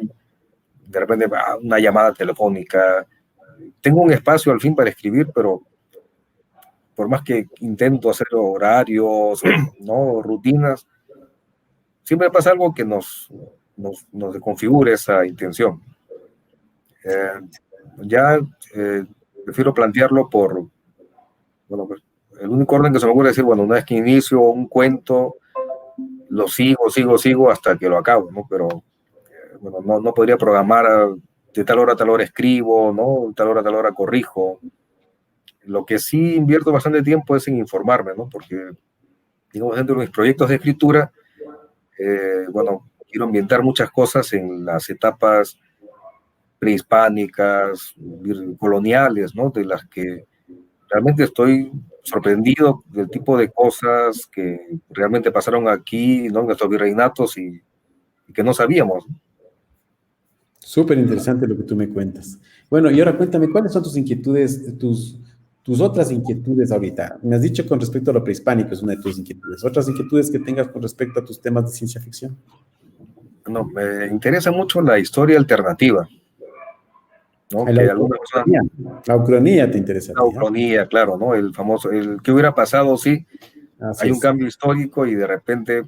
de repente una llamada telefónica, tengo un espacio al fin para escribir, pero por más que intento hacer horarios, ¿no? Rutinas, siempre pasa algo que nos desconfigure esa intención. Ya prefiero plantearlo bueno, pues, el único orden que se me ocurre es decir, bueno, una vez que inicio un cuento, lo sigo hasta que lo acabo, ¿no? Pero bueno, no podría programar de tal hora a tal hora escribo, ¿no? De tal hora corrijo. Lo que sí invierto bastante tiempo es en informarme, ¿no? Porque, digamos, dentro de mis proyectos de escritura, bueno, quiero ambientar muchas cosas en las etapas prehispánicas, coloniales, ¿no? De las que realmente estoy sorprendido del tipo de cosas que realmente pasaron aquí, ¿no? En nuestros virreinatos y que no sabíamos. Súper interesante lo que tú me cuentas. Bueno, y ahora cuéntame, ¿cuáles son tus inquietudes, tus otras inquietudes ahorita? Me has dicho con respecto a lo prehispánico, es una de tus inquietudes. ¿Otras inquietudes que tengas con respecto a tus temas de ciencia ficción? No, me interesa mucho la historia alternativa, ¿no? La Que algunas personas, ucronía, la ucronía te interesa a la ti, ¿no? ucronía, claro, ¿no? El famoso, el que hubiera pasado, sí, Así hay un es. cambio histórico y de repente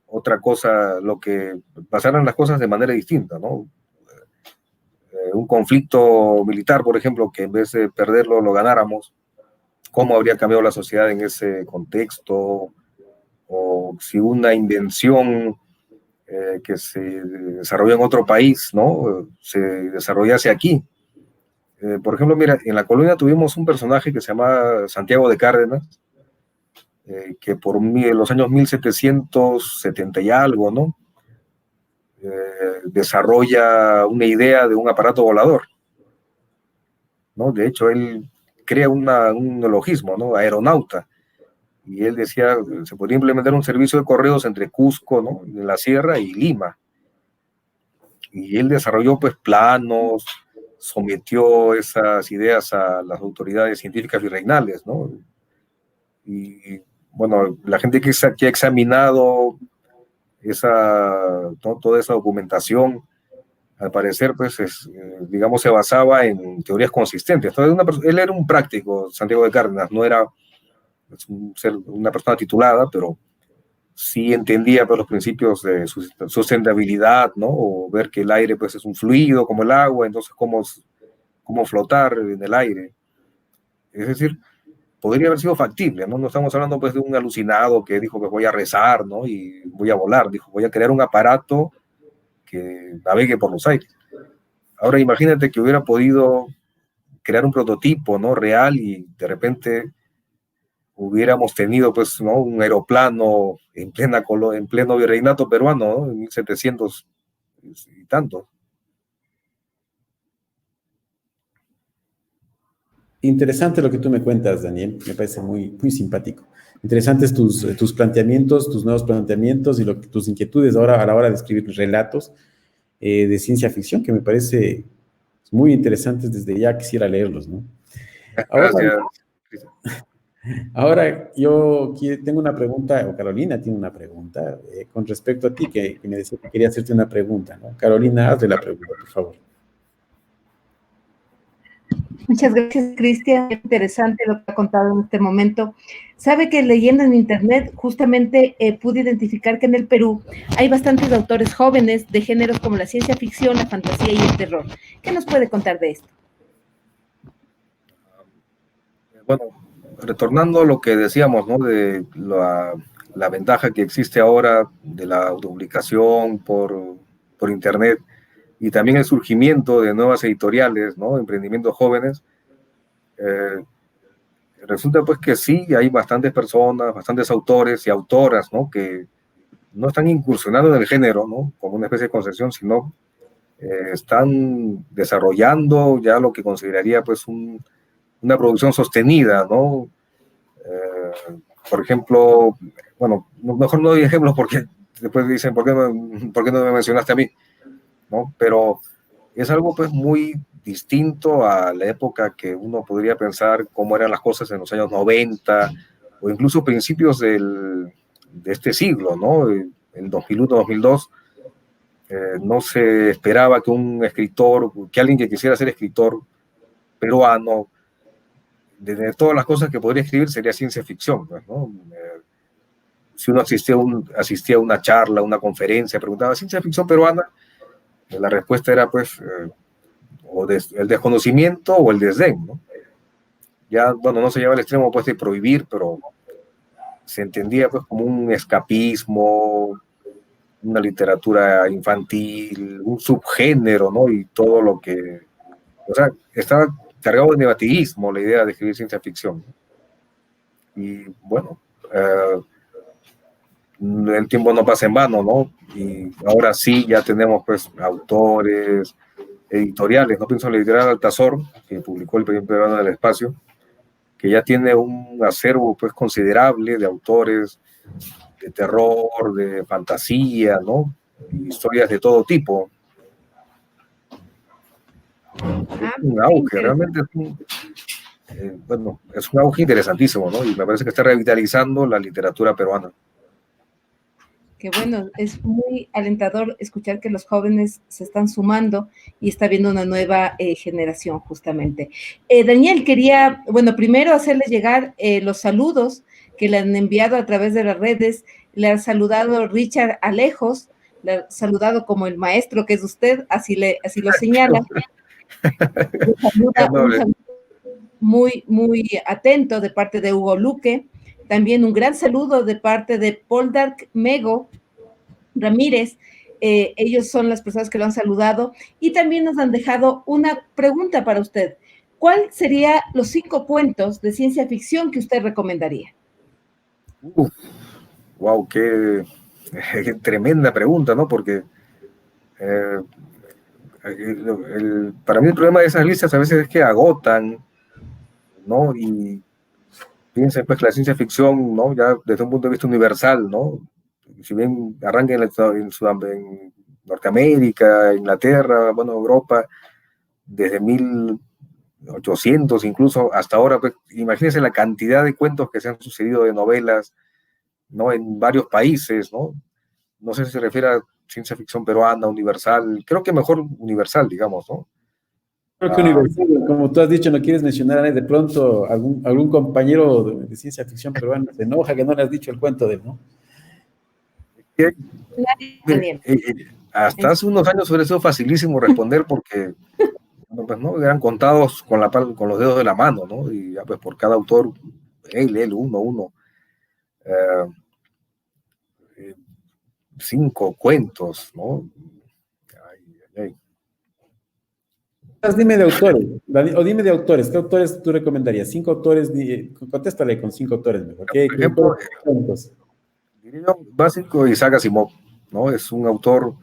otra cosa, lo que pasaran las cosas de manera distinta, ¿no? Un conflicto militar, por ejemplo, que en vez de perderlo lo ganáramos, ¿cómo habría cambiado la sociedad en ese contexto? O si una invención que se desarrolló en otro país, ¿no? Se desarrollase aquí. Por ejemplo, mira, en la colonia tuvimos un personaje que se llama Santiago de Cárdenas, que por los años 1770 y algo, ¿no? Desarrolla una idea de un aparato volador, ¿no? De hecho, él crea un neologismo, ¿no? Aeronauta. Y él decía, se podría implementar un servicio de correos entre Cusco, ¿no? En la sierra y Lima. Y él desarrolló, pues, planos, sometió esas ideas a las autoridades científicas virreinales, ¿no? Y, bueno, la gente que ha examinado toda esa documentación, al parecer, pues, digamos, se basaba en teorías consistentes. Entonces, él era un práctico, Santiago de Cárdenas, no era una persona titulada, pero sí entendía pues, los principios de sustentabilidad, ¿no? O ver que el aire, pues, es un fluido como el agua, entonces, cómo flotar en el aire. Es decir, podría haber sido factible, ¿no? No estamos hablando, pues, de un alucinado que dijo que voy a rezar, ¿no? Y voy a volar. Dijo, voy a crear un aparato que navegue por los aires. Ahora imagínate que hubiera podido crear un prototipo, ¿no? Real, y de repente hubiéramos tenido, pues, ¿no? Un aeroplano en pleno virreinato peruano, ¿no? En 1700 y tanto. Interesante lo que tú me cuentas, Daniel, me parece muy, muy simpático. Interesantes tus planteamientos, tus nuevos planteamientos y tus inquietudes ahora a la hora de escribir relatos de ciencia ficción, que me parece muy interesantes, desde ya quisiera leerlos, ¿no? Ahora, Gracias. ahora yo tengo una pregunta, o Carolina tiene una pregunta, con respecto a ti, que me decía que quería hacerte una pregunta, ¿no? Carolina, hazle la pregunta, por favor. Muchas gracias, Cristian. Qué interesante lo que ha contado en este momento. Sabe que leyendo en internet, justamente pude identificar que en el Perú hay bastantes autores jóvenes de géneros como la ciencia ficción, la fantasía y el terror. ¿Qué nos puede contar de esto? Bueno, retornando a lo que decíamos, ¿no? De la ventaja que existe ahora de la autopublicación por internet, y también el surgimiento de nuevas editoriales, ¿no? Emprendimientos jóvenes. Resulta pues que sí, hay bastantes personas, bastantes autores y autoras, ¿no? Que no están incursionando en el género, ¿no? Como una especie de concesión, sino están desarrollando ya lo que consideraría pues una producción sostenida, ¿no? Por ejemplo, bueno, mejor no doy ejemplos porque después dicen, ¿por qué no me mencionaste a mí? ¿No? Pero es algo pues muy distinto a la época que uno podría pensar cómo eran las cosas en los años 90 o incluso principios de este siglo, ¿no? En 2001-2002 no se esperaba que un escritor, que alguien que quisiera ser escritor peruano, de todas las cosas que podría escribir sería ciencia ficción, pues, ¿no? Si uno asistía a una charla, una conferencia, preguntaba, ¿ciencia ficción peruana? La respuesta era pues el desconocimiento o el desdén, ¿no? Ya, bueno, no se lleva al extremo pues de prohibir, pero se entendía pues como un escapismo, una literatura infantil, un subgénero, ¿no? Y todo lo que, o sea, estaba cargado de negativismo la idea de escribir ciencia ficción. Y bueno, el tiempo no pasa en vano, ¿no? Y ahora sí ya tenemos pues autores, editoriales, no pienso en la editorial Altazor, que publicó El Primer Peruano del Espacio, que ya tiene un acervo pues considerable de autores de terror, de fantasía, ¿no? Historias de todo tipo. Es un auge, realmente es un auge interesantísimo, ¿no? Y me parece que está revitalizando la literatura peruana. Que bueno, es muy alentador escuchar que los jóvenes se están sumando y está viendo una nueva generación justamente. Daniel, quería, bueno, primero hacerle llegar los saludos que le han enviado a través de las redes. Le ha saludado Richard Alejos, le ha saludado como el maestro que es usted, así lo señala. Le saluda un saludo muy, muy atento de parte de Hugo Luque. También un gran saludo de parte de Poldark Mego Ramírez. Ellos son las personas que lo han saludado y también nos han dejado una pregunta para usted. ¿Cuál serían los 5 cuentos de ciencia ficción que usted recomendaría? Wow, qué tremenda pregunta, ¿no? Porque para mí el problema de esas listas a veces es que agotan, ¿no? Y piensen pues que la ciencia ficción, ¿no? Ya desde un punto de vista universal, ¿no? Si bien arranca en Norteamérica, Inglaterra, bueno, Europa, desde 1800 incluso hasta ahora, pues imagínense la cantidad de cuentos que se han sucedido, de novelas, ¿no? En varios países, ¿no? No sé si se refiere a ciencia ficción peruana, universal, creo que mejor universal, digamos, ¿no? Creo que universal, como tú has dicho, no quieres mencionar, de pronto algún compañero de ciencia ficción peruana se enoja que no le has dicho el cuento de él, ¿no? Hasta hace unos años hubiera sido facilísimo responder porque bueno, pues, ¿no? Eran contados con los dedos de la mano, ¿no? Y ya pues por cada autor, él, uno. 5 cuentos, ¿no? Ay. Dime de autores, o dime de autores, ¿qué autores tú recomendarías? 5 autores, contéstale con 5 autores mejor. Por ejemplo, diría yo, básico, Isaac Asimov, ¿no? Es un autor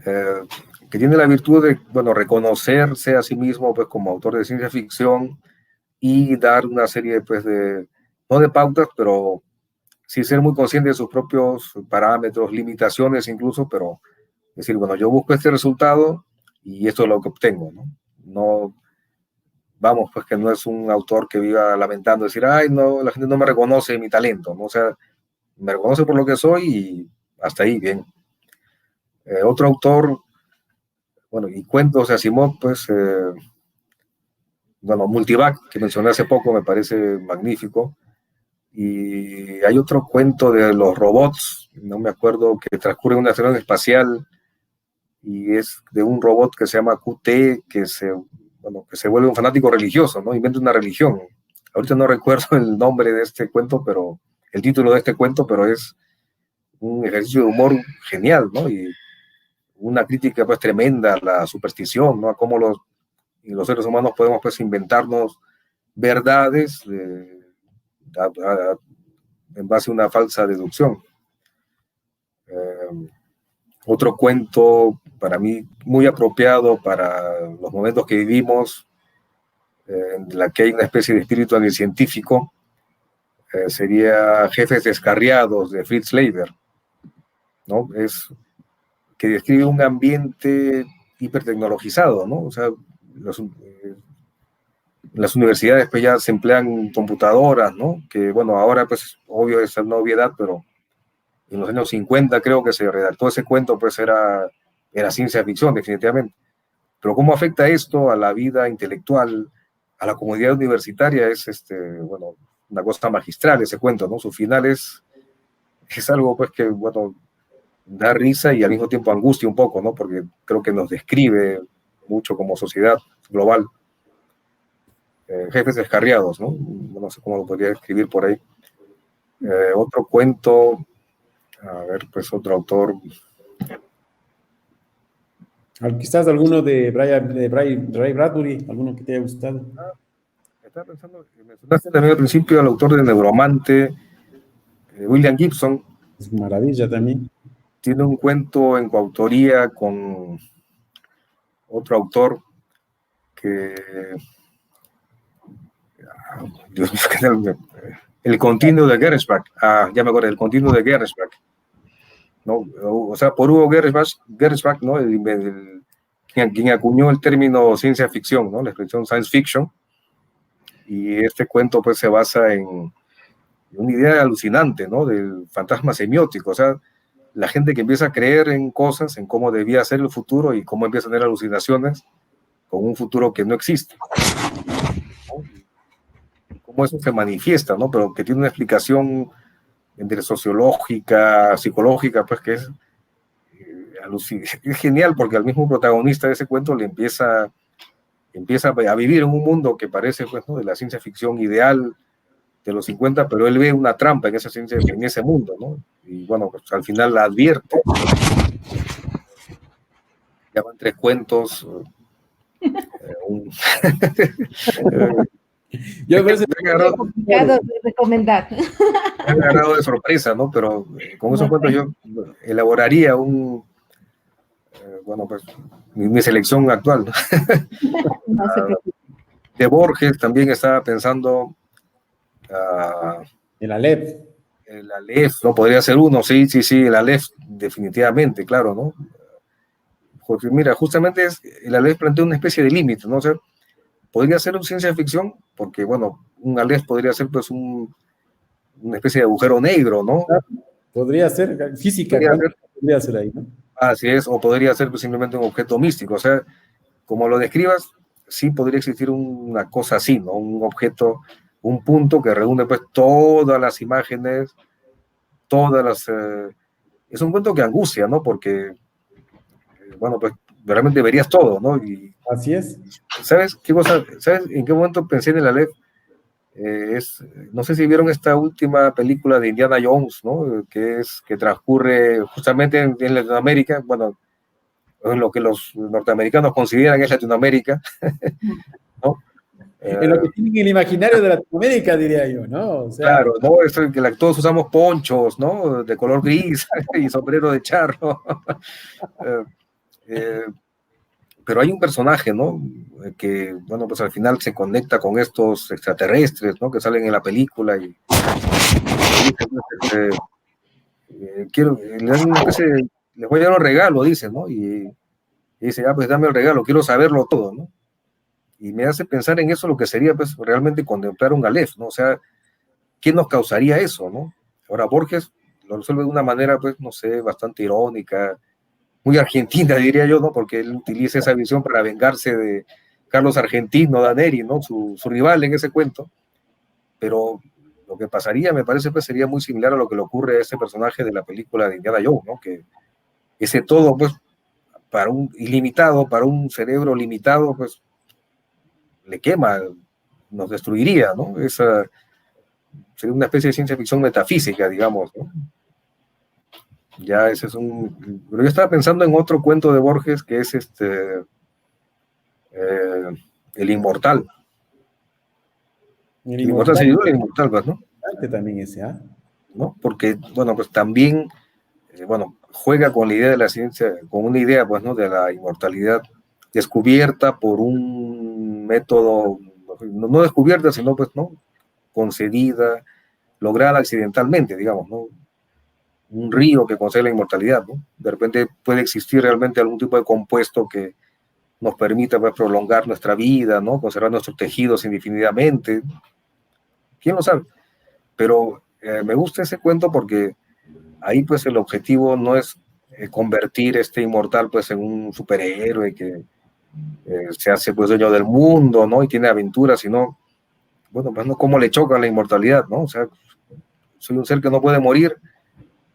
eh, que tiene la virtud de, bueno, reconocerse a sí mismo, pues, como autor de ciencia ficción y dar una serie, pues, no de pautas, pero sí ser muy consciente de sus propios parámetros, limitaciones incluso, pero decir, bueno, yo busco este resultado y esto es lo que obtengo, ¿no? No, vamos, pues que no es un autor que viva lamentando, decir, ay, no, la gente no me reconoce mi talento, ¿no? O sea, me reconoce por lo que soy y hasta ahí, bien. Otro autor, bueno, y cuentos de Asimov, pues, bueno, Multivac, que mencioné hace poco, me parece magnífico. Y hay otro cuento de los robots, no me acuerdo, que transcurre en una estación espacial y es de un robot que se llama QT, bueno, que se vuelve un fanático religioso, ¿no? Inventa una religión. Ahorita no recuerdo el nombre de este cuento, pero el título de este cuento, pero es un ejercicio de humor genial, ¿no? Y una crítica pues tremenda a la superstición, ¿no? A cómo los seres humanos podemos pues inventarnos verdades en base a una falsa deducción. Otro cuento para mí muy apropiado para los momentos que vivimos, en la que hay una especie de espíritu anticientífico, sería Jefes Descarriados de Fritz Leiber, ¿no? Es que describe un ambiente hipertecnologizado, ¿no? O sea, las universidades pues ya se emplean computadoras, ¿no? Que bueno, ahora pues obvio es una obviedad, pero en los años 50 creo que se redactó ese cuento, pues era ciencia ficción definitivamente. Pero cómo afecta esto a la vida intelectual, a la comunidad universitaria, es bueno, una cosa magistral ese cuento, ¿no? Su final es algo pues que, bueno, da risa y al mismo tiempo angustia un poco, ¿no? Porque creo que nos describe mucho como sociedad global. Jefes Descarriados, ¿no? No sé cómo lo podría escribir por ahí. Otro cuento, a ver, pues otro autor. Quizás alguno de Ray Bradbury, alguno que te haya gustado. Estaba pensando, mencionaste también al principio al autor de Neuromante, William Gibson. Es maravilla también. Tiene un cuento en coautoría con otro autor que... Dios mío, el continuo de Gernsback. Ya me acuerdo, el continuo de Gernsback. ¿No? O sea, por Hugo Gernsback, ¿no? Quien acuñó el término ciencia ficción, ¿no? La expresión science fiction. Y este cuento pues se basa en una idea alucinante, ¿no? Del fantasma semiótico. O sea, la gente que empieza a creer en cosas, en cómo debía ser el futuro y cómo empieza a tener alucinaciones con un futuro que no existe, ¿no? Cómo eso se manifiesta, ¿no? Pero que tiene una explicación entre sociológica, psicológica, pues que es genial, porque al mismo protagonista de ese cuento le empieza a vivir en un mundo que parece, pues, ¿no? De la ciencia ficción ideal de los 50, pero él ve una trampa en en ese mundo, ¿no? Y bueno, pues al final la advierte. Ya van 3 cuentos. Yo a veces me he complicado de recomendar. Me han agarrado de sorpresa, ¿no? Pero con esos cuentos yo elaboraría bueno, pues mi selección actual, ¿no? No se preocupe. De Borges también estaba pensando. el Aleph. El Aleph, ¿no? Podría ser uno, sí, el Aleph, definitivamente, claro, ¿no? Porque mira, justamente el Aleph plantea una especie de límite, ¿no? O sea, podría ser una ciencia ficción, porque, bueno, un Aleph podría ser, pues, una especie de agujero negro, ¿no? Podría ser física, podría ser ahí, ¿no? Así es, o podría ser pues, simplemente un objeto místico, o sea, como lo describas, sí podría existir una cosa así, ¿no? Un objeto, un punto que reúne pues todas las imágenes, es un cuento que angustia, ¿no? Porque, bueno, pues realmente verías todo, ¿no? Y, así es. ¿sabes qué cosa? ¿Sabes en qué momento pensé en el Aleph? No sé si vieron esta última película de Indiana Jones, ¿no? Que transcurre justamente en Latinoamérica, bueno, lo que los norteamericanos consideran es Latinoamérica, ¿no? En lo que tienen el imaginario de Latinoamérica, diría yo, ¿no? O sea, claro, ¿no? Esto que todos usamos ponchos, ¿no? De color gris y sombrero de charro. Pero hay un personaje, ¿no? Que, bueno, pues al final se conecta con estos extraterrestres, ¿no? Que salen en la película y le dan una especie les voy a dar un regalo, dice, ¿no? Y dice, pues dame el regalo, quiero saberlo todo, ¿no? Y me hace pensar en eso lo que sería, pues, realmente contemplar un Aleph, ¿no? O sea, ¿qué nos causaría eso, no? Ahora, Borges lo resuelve de una manera, pues, no sé, bastante irónica, muy argentina, diría yo, ¿no? Porque él utiliza esa visión para vengarse de Carlos Argentino Daneri, ¿no? Su rival en ese cuento. Pero lo que pasaría, me parece, pues, sería muy similar a lo que le ocurre a ese personaje de la película de Indiana Jones, ¿no? Que ese todo, pues, para un ilimitado, para un cerebro limitado, pues, le quema, nos destruiría, ¿no? Esa sería una especie de ciencia ficción metafísica, digamos, ¿no? Ya ese es un... Pero yo estaba pensando en otro cuento de Borges que es El Inmortal. El Inmortal se llama El Inmortal, pues, ¿no? También ese, ¿ah? ¿No? Porque, bueno, pues también, bueno, juega con la idea de la ciencia, con una idea, pues, ¿no? De la inmortalidad descubierta por un método, no descubierta, sino, pues, ¿no? Concedida, lograda accidentalmente, digamos, ¿no? Un río que concede la inmortalidad, ¿no? De repente puede existir realmente algún tipo de compuesto que nos permita, pues, prolongar nuestra vida, ¿no? Conservar nuestros tejidos indefinidamente. ¿Quién lo sabe? Pero me gusta ese cuento porque ahí, pues, el objetivo no es convertir este inmortal, pues, en un superhéroe que se hace, pues, dueño del mundo, ¿no? Y tiene aventuras, sino, bueno, pues, ¿no? ¿Cómo le choca la inmortalidad, ¿no? O sea, soy un ser que no puede morir,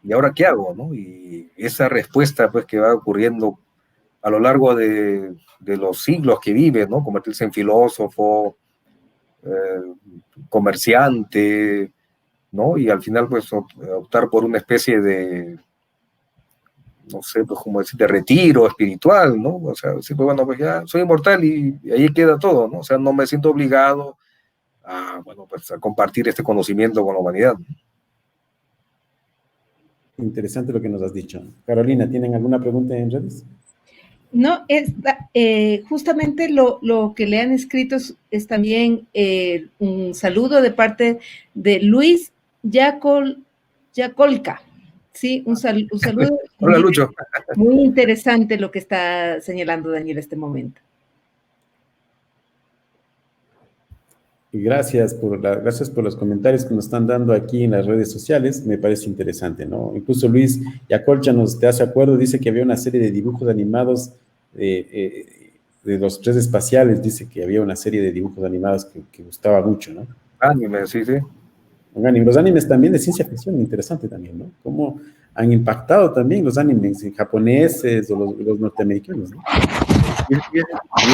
¿y ahora qué hago, no? Y esa respuesta, pues, que va ocurriendo a lo largo de los siglos que vive, ¿no? Convertirse en filósofo, comerciante, ¿no? Y al final, pues, optar por una especie de, no sé, pues, como decir, de retiro espiritual, ¿no? O sea, sí, pues, bueno, pues ya soy inmortal y ahí queda todo, ¿no? O sea, no me siento obligado a, bueno, pues, a compartir este conocimiento con la humanidad, ¿no? Interesante lo que nos has dicho. Carolina, ¿tienen alguna pregunta en redes? No, justamente lo que le han escrito es también un saludo de parte de Luis Yacolca. Sí, un saludo. Hola, Lucho. Muy interesante lo que está señalando Daniel en este momento. Y gracias por los comentarios que nos están dando aquí en las redes sociales, me parece interesante, ¿no? Incluso Luis Yacolcha te hace acuerdo, dice que había una serie de dibujos animados de los tres espaciales, dice que había una serie de dibujos animados que gustaba mucho, ¿no? Anime, sí, sí. Los animes también de ciencia ficción, interesante también, ¿no? Cómo han impactado también los animes japoneses o los norteamericanos, ¿no? Y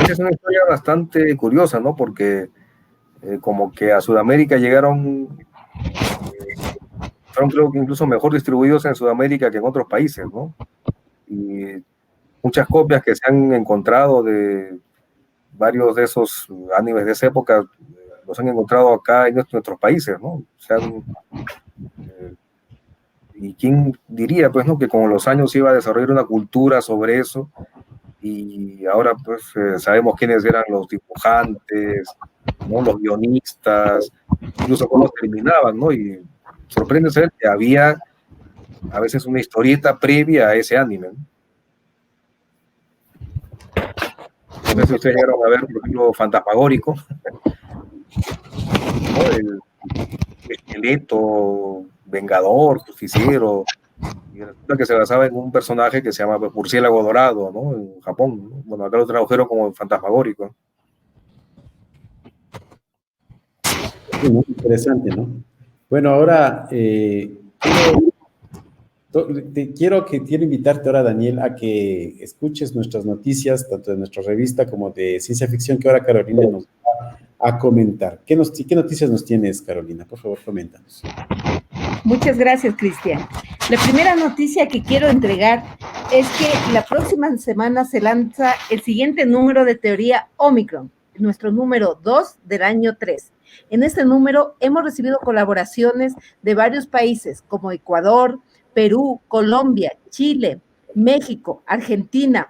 es una historia bastante curiosa, ¿no? Porque como que a Sudamérica llegaron, fueron creo que incluso mejor distribuidos en Sudamérica que en otros países, ¿no? Y muchas copias que se han encontrado de varios de esos animes de esa época los han encontrado acá en nuestros países, ¿no? O sea, y quién diría, pues, ¿no? Que con los años se iba a desarrollar una cultura sobre eso, y ahora, pues, sabemos quiénes eran los dibujantes, ¿no? Los guionistas, incluso cómo terminaban, ¿no? Y sorprende saber que había a veces una historieta previa a ese anime, ¿no? No sé si ustedes llegaron a ver, por ejemplo, Fantasmagórico, ¿no? El esqueleto, vengador, justiciero, y resulta que se basaba en un personaje que se llama Murciélago Dorado, ¿no? En Japón, ¿no? Bueno, acá lo tradujeron como Fantasmagórico. Sí, ¿no? Interesante, ¿no? Bueno, ahora quiero invitarte ahora, Daniel, a que escuches nuestras noticias, tanto de nuestra revista como de ciencia ficción, que ahora Carolina nos va a comentar. ¿Qué noticias nos tienes, Carolina? Por favor, coméntanos. Muchas gracias, Cristian. La primera noticia que quiero entregar es que la próxima semana se lanza el siguiente número de teoría Omicron, nuestro número 2 del año 3. En este número hemos recibido colaboraciones de varios países como Ecuador, Perú, Colombia, Chile, México, Argentina,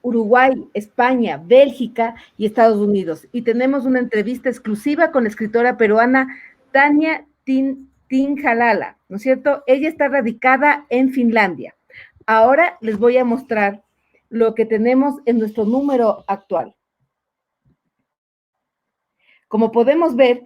Uruguay, España, Bélgica y Estados Unidos. Y tenemos una entrevista exclusiva con la escritora peruana Tania Tinjalala, ¿no es cierto? Ella está radicada en Finlandia. Ahora les voy a mostrar lo que tenemos en nuestro número actual. Como podemos ver,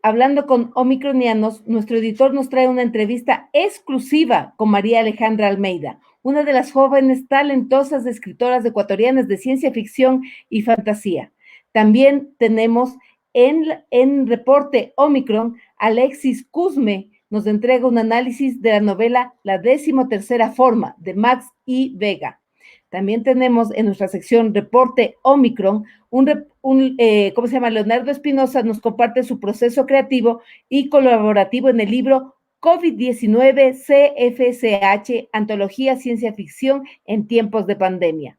hablando con Omicronianos, nuestro editor nos trae una entrevista exclusiva con María Alejandra Almeida, una de las jóvenes talentosas escritoras ecuatorianas de ciencia ficción y fantasía. También tenemos en Reporte Omicron, Alexis Cusme nos entrega un análisis de la novela La 13ª Forma, de Max I. Vega. También tenemos en nuestra sección Reporte Omicron, ¿cómo se llama? Leonardo Espinosa nos comparte su proceso creativo y colaborativo en el libro COVID-19 CFCH, Antología Ciencia Ficción en tiempos de pandemia.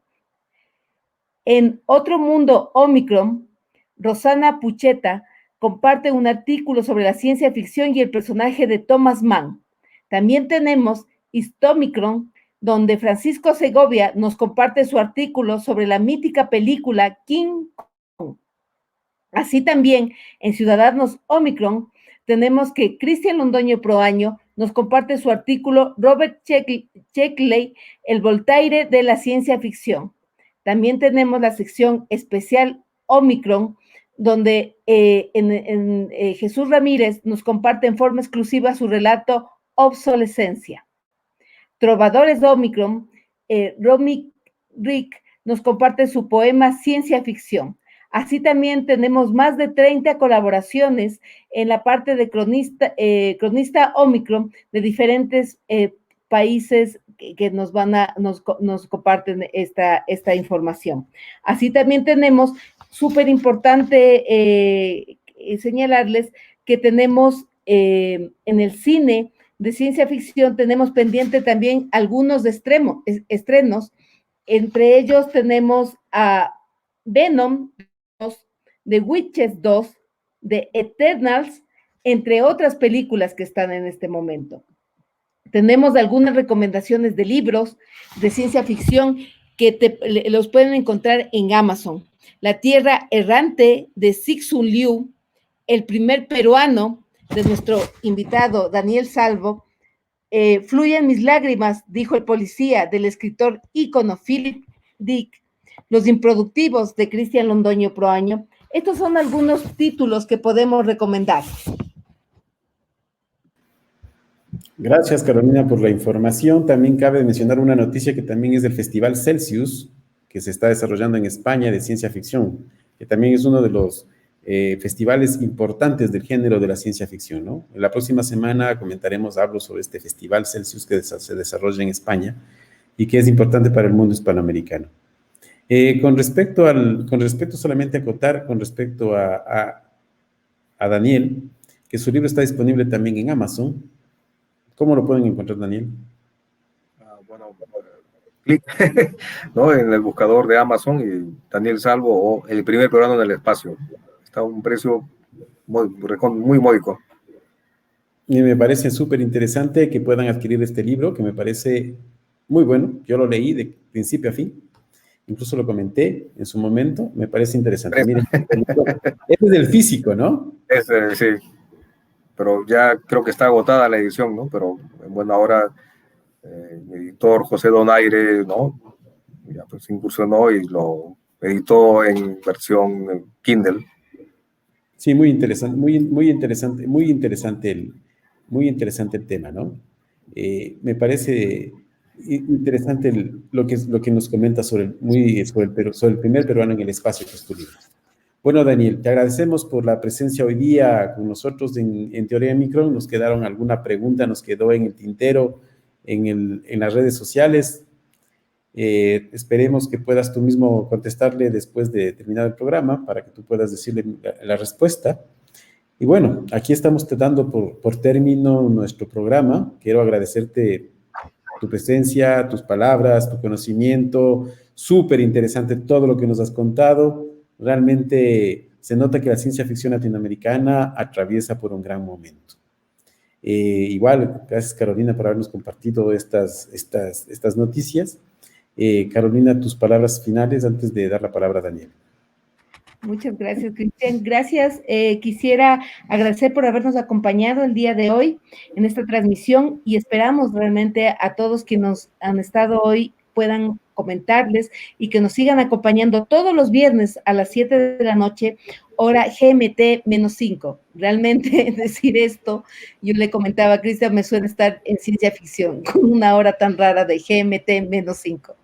En Otro Mundo Omicron, Rosana Pucheta comparte un artículo sobre la ciencia ficción y el personaje de Thomas Mann. También tenemos Histomicron, donde Francisco Segovia nos comparte su artículo sobre la mítica película King Kong. Así también, en Ciudadanos Omicron, tenemos que Cristian Londoño Proaño nos comparte su artículo Robert Sheckley, el Voltaire de la ciencia ficción. También tenemos la sección especial Omicron, donde Jesús Ramírez nos comparte en forma exclusiva su relato Obsolescencia. Trovadores de Omicron, Romy Rick nos comparte su poema Ciencia Ficción. Así también tenemos más de 30 colaboraciones en la parte de cronista Omicron de diferentes países que nos comparten esta información. Así también tenemos, súper importante señalarles que tenemos en el cine de ciencia ficción, tenemos pendiente también algunos estrenos, entre ellos tenemos a Venom, de Witches 2, de Eternals, entre otras películas que están en este momento. Tenemos algunas recomendaciones de libros de ciencia ficción que los pueden encontrar en Amazon. La Tierra Errante, de Cixun Liu, El primer peruano, de nuestro invitado Daniel Salvo, Fluyen mis lágrimas, dijo el policía, del escritor ícono Philip Dick, Los improductivos, de Cristian Londoño Proaño. Estos son algunos títulos que podemos recomendar. Gracias, Carolina, por la información. También cabe mencionar una noticia que también es del Festival Celsius, que se está desarrollando en España de ciencia ficción, que también es uno de los festivales importantes del género de la ciencia ficción, ¿no? En la próxima semana hablo sobre este Festival Celsius que se desarrolla en España y que es importante para el mundo hispanoamericano. Con respecto solamente a acotar, con respecto a Daniel, que su libro está disponible también en Amazon. ¿Cómo lo pueden encontrar, Daniel? Bueno, clic ¿no? En el buscador de Amazon y Daniel Salvo o El primer peruano en el espacio. Está a un precio muy módico. Y me parece súper interesante que puedan adquirir este libro, que me parece muy bueno. Yo lo leí de principio a fin. Incluso lo comenté en su momento. Me parece interesante. Miren, este es el físico, ¿no? Sí. Pero ya creo que está agotada la edición, ¿no? Pero en buena hora, mi editor José Donaire, ¿no? Ya pues incursionó y lo editó en versión Kindle. Sí, muy interesante, muy interesante el tema, ¿no? Me parece interesante lo que nos comenta sobre el primer peruano en el espacio, que es tu libro. Bueno, Daniel, te agradecemos por la presencia hoy día con nosotros en Teoría Omicron. Nos quedaron alguna pregunta, nos quedó en el tintero, en las redes sociales. Esperemos que puedas tú mismo contestarle después de terminar el programa para que tú puedas decirle la respuesta. Y bueno, aquí estamos dando por término nuestro programa. Quiero agradecerte tu presencia, tus palabras, tu conocimiento. Súper interesante todo lo que nos has contado. Realmente se nota que la ciencia ficción latinoamericana atraviesa por un gran momento. Igual, gracias Carolina por habernos compartido estas noticias. Carolina, tus palabras finales antes de dar la palabra a Daniel. Muchas gracias, Cristian. Gracias. Quisiera agradecer por habernos acompañado el día de hoy en esta transmisión y esperamos realmente a todos que nos han estado hoy puedan comentarles y que nos sigan acompañando todos los viernes a las 7 de la noche, hora GMT-5. Realmente decir esto, yo le comentaba a Cristian, me suena estar en ciencia ficción, con una hora tan rara de GMT-5.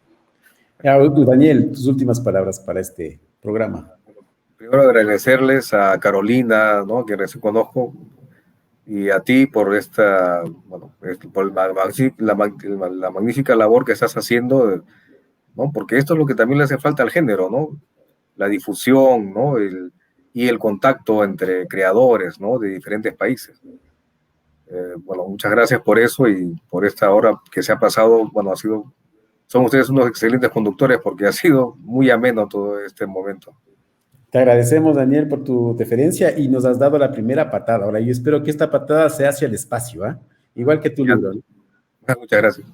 Daniel, tus últimas palabras para este programa. Primero agradecerles a Carolina, ¿no?, que recién conozco, y a ti por esta, bueno, por la magnífica labor que estás haciendo, ¿no? Porque esto es lo que también le hace falta al género, ¿no? La difusión, ¿no? Y el contacto entre creadores, ¿no?, de diferentes países. Bueno, muchas gracias por eso y por esta hora que se ha pasado. Bueno, son ustedes unos excelentes conductores porque ha sido muy ameno todo este momento. Te agradecemos, Daniel, por tu deferencia y nos has dado la primera patada. Ahora, yo espero que esta patada sea hacia el espacio, ¿eh? Igual que tu libro, ¿no? Muchas gracias.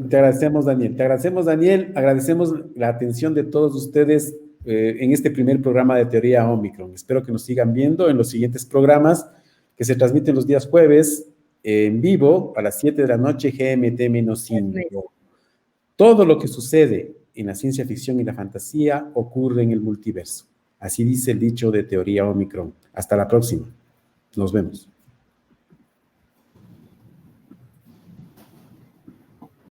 Te agradecemos, Daniel. Te agradecemos, Daniel. Agradecemos la atención de todos ustedes en este primer programa de Teoría Omicron. Espero que nos sigan viendo en los siguientes programas que se transmiten los días jueves en vivo a las 7 de la noche, GMT-5. Todo lo que sucede en la ciencia ficción y la fantasía ocurre en el multiverso. Así dice el dicho de Teoría Omicron. Hasta la próxima. Nos vemos.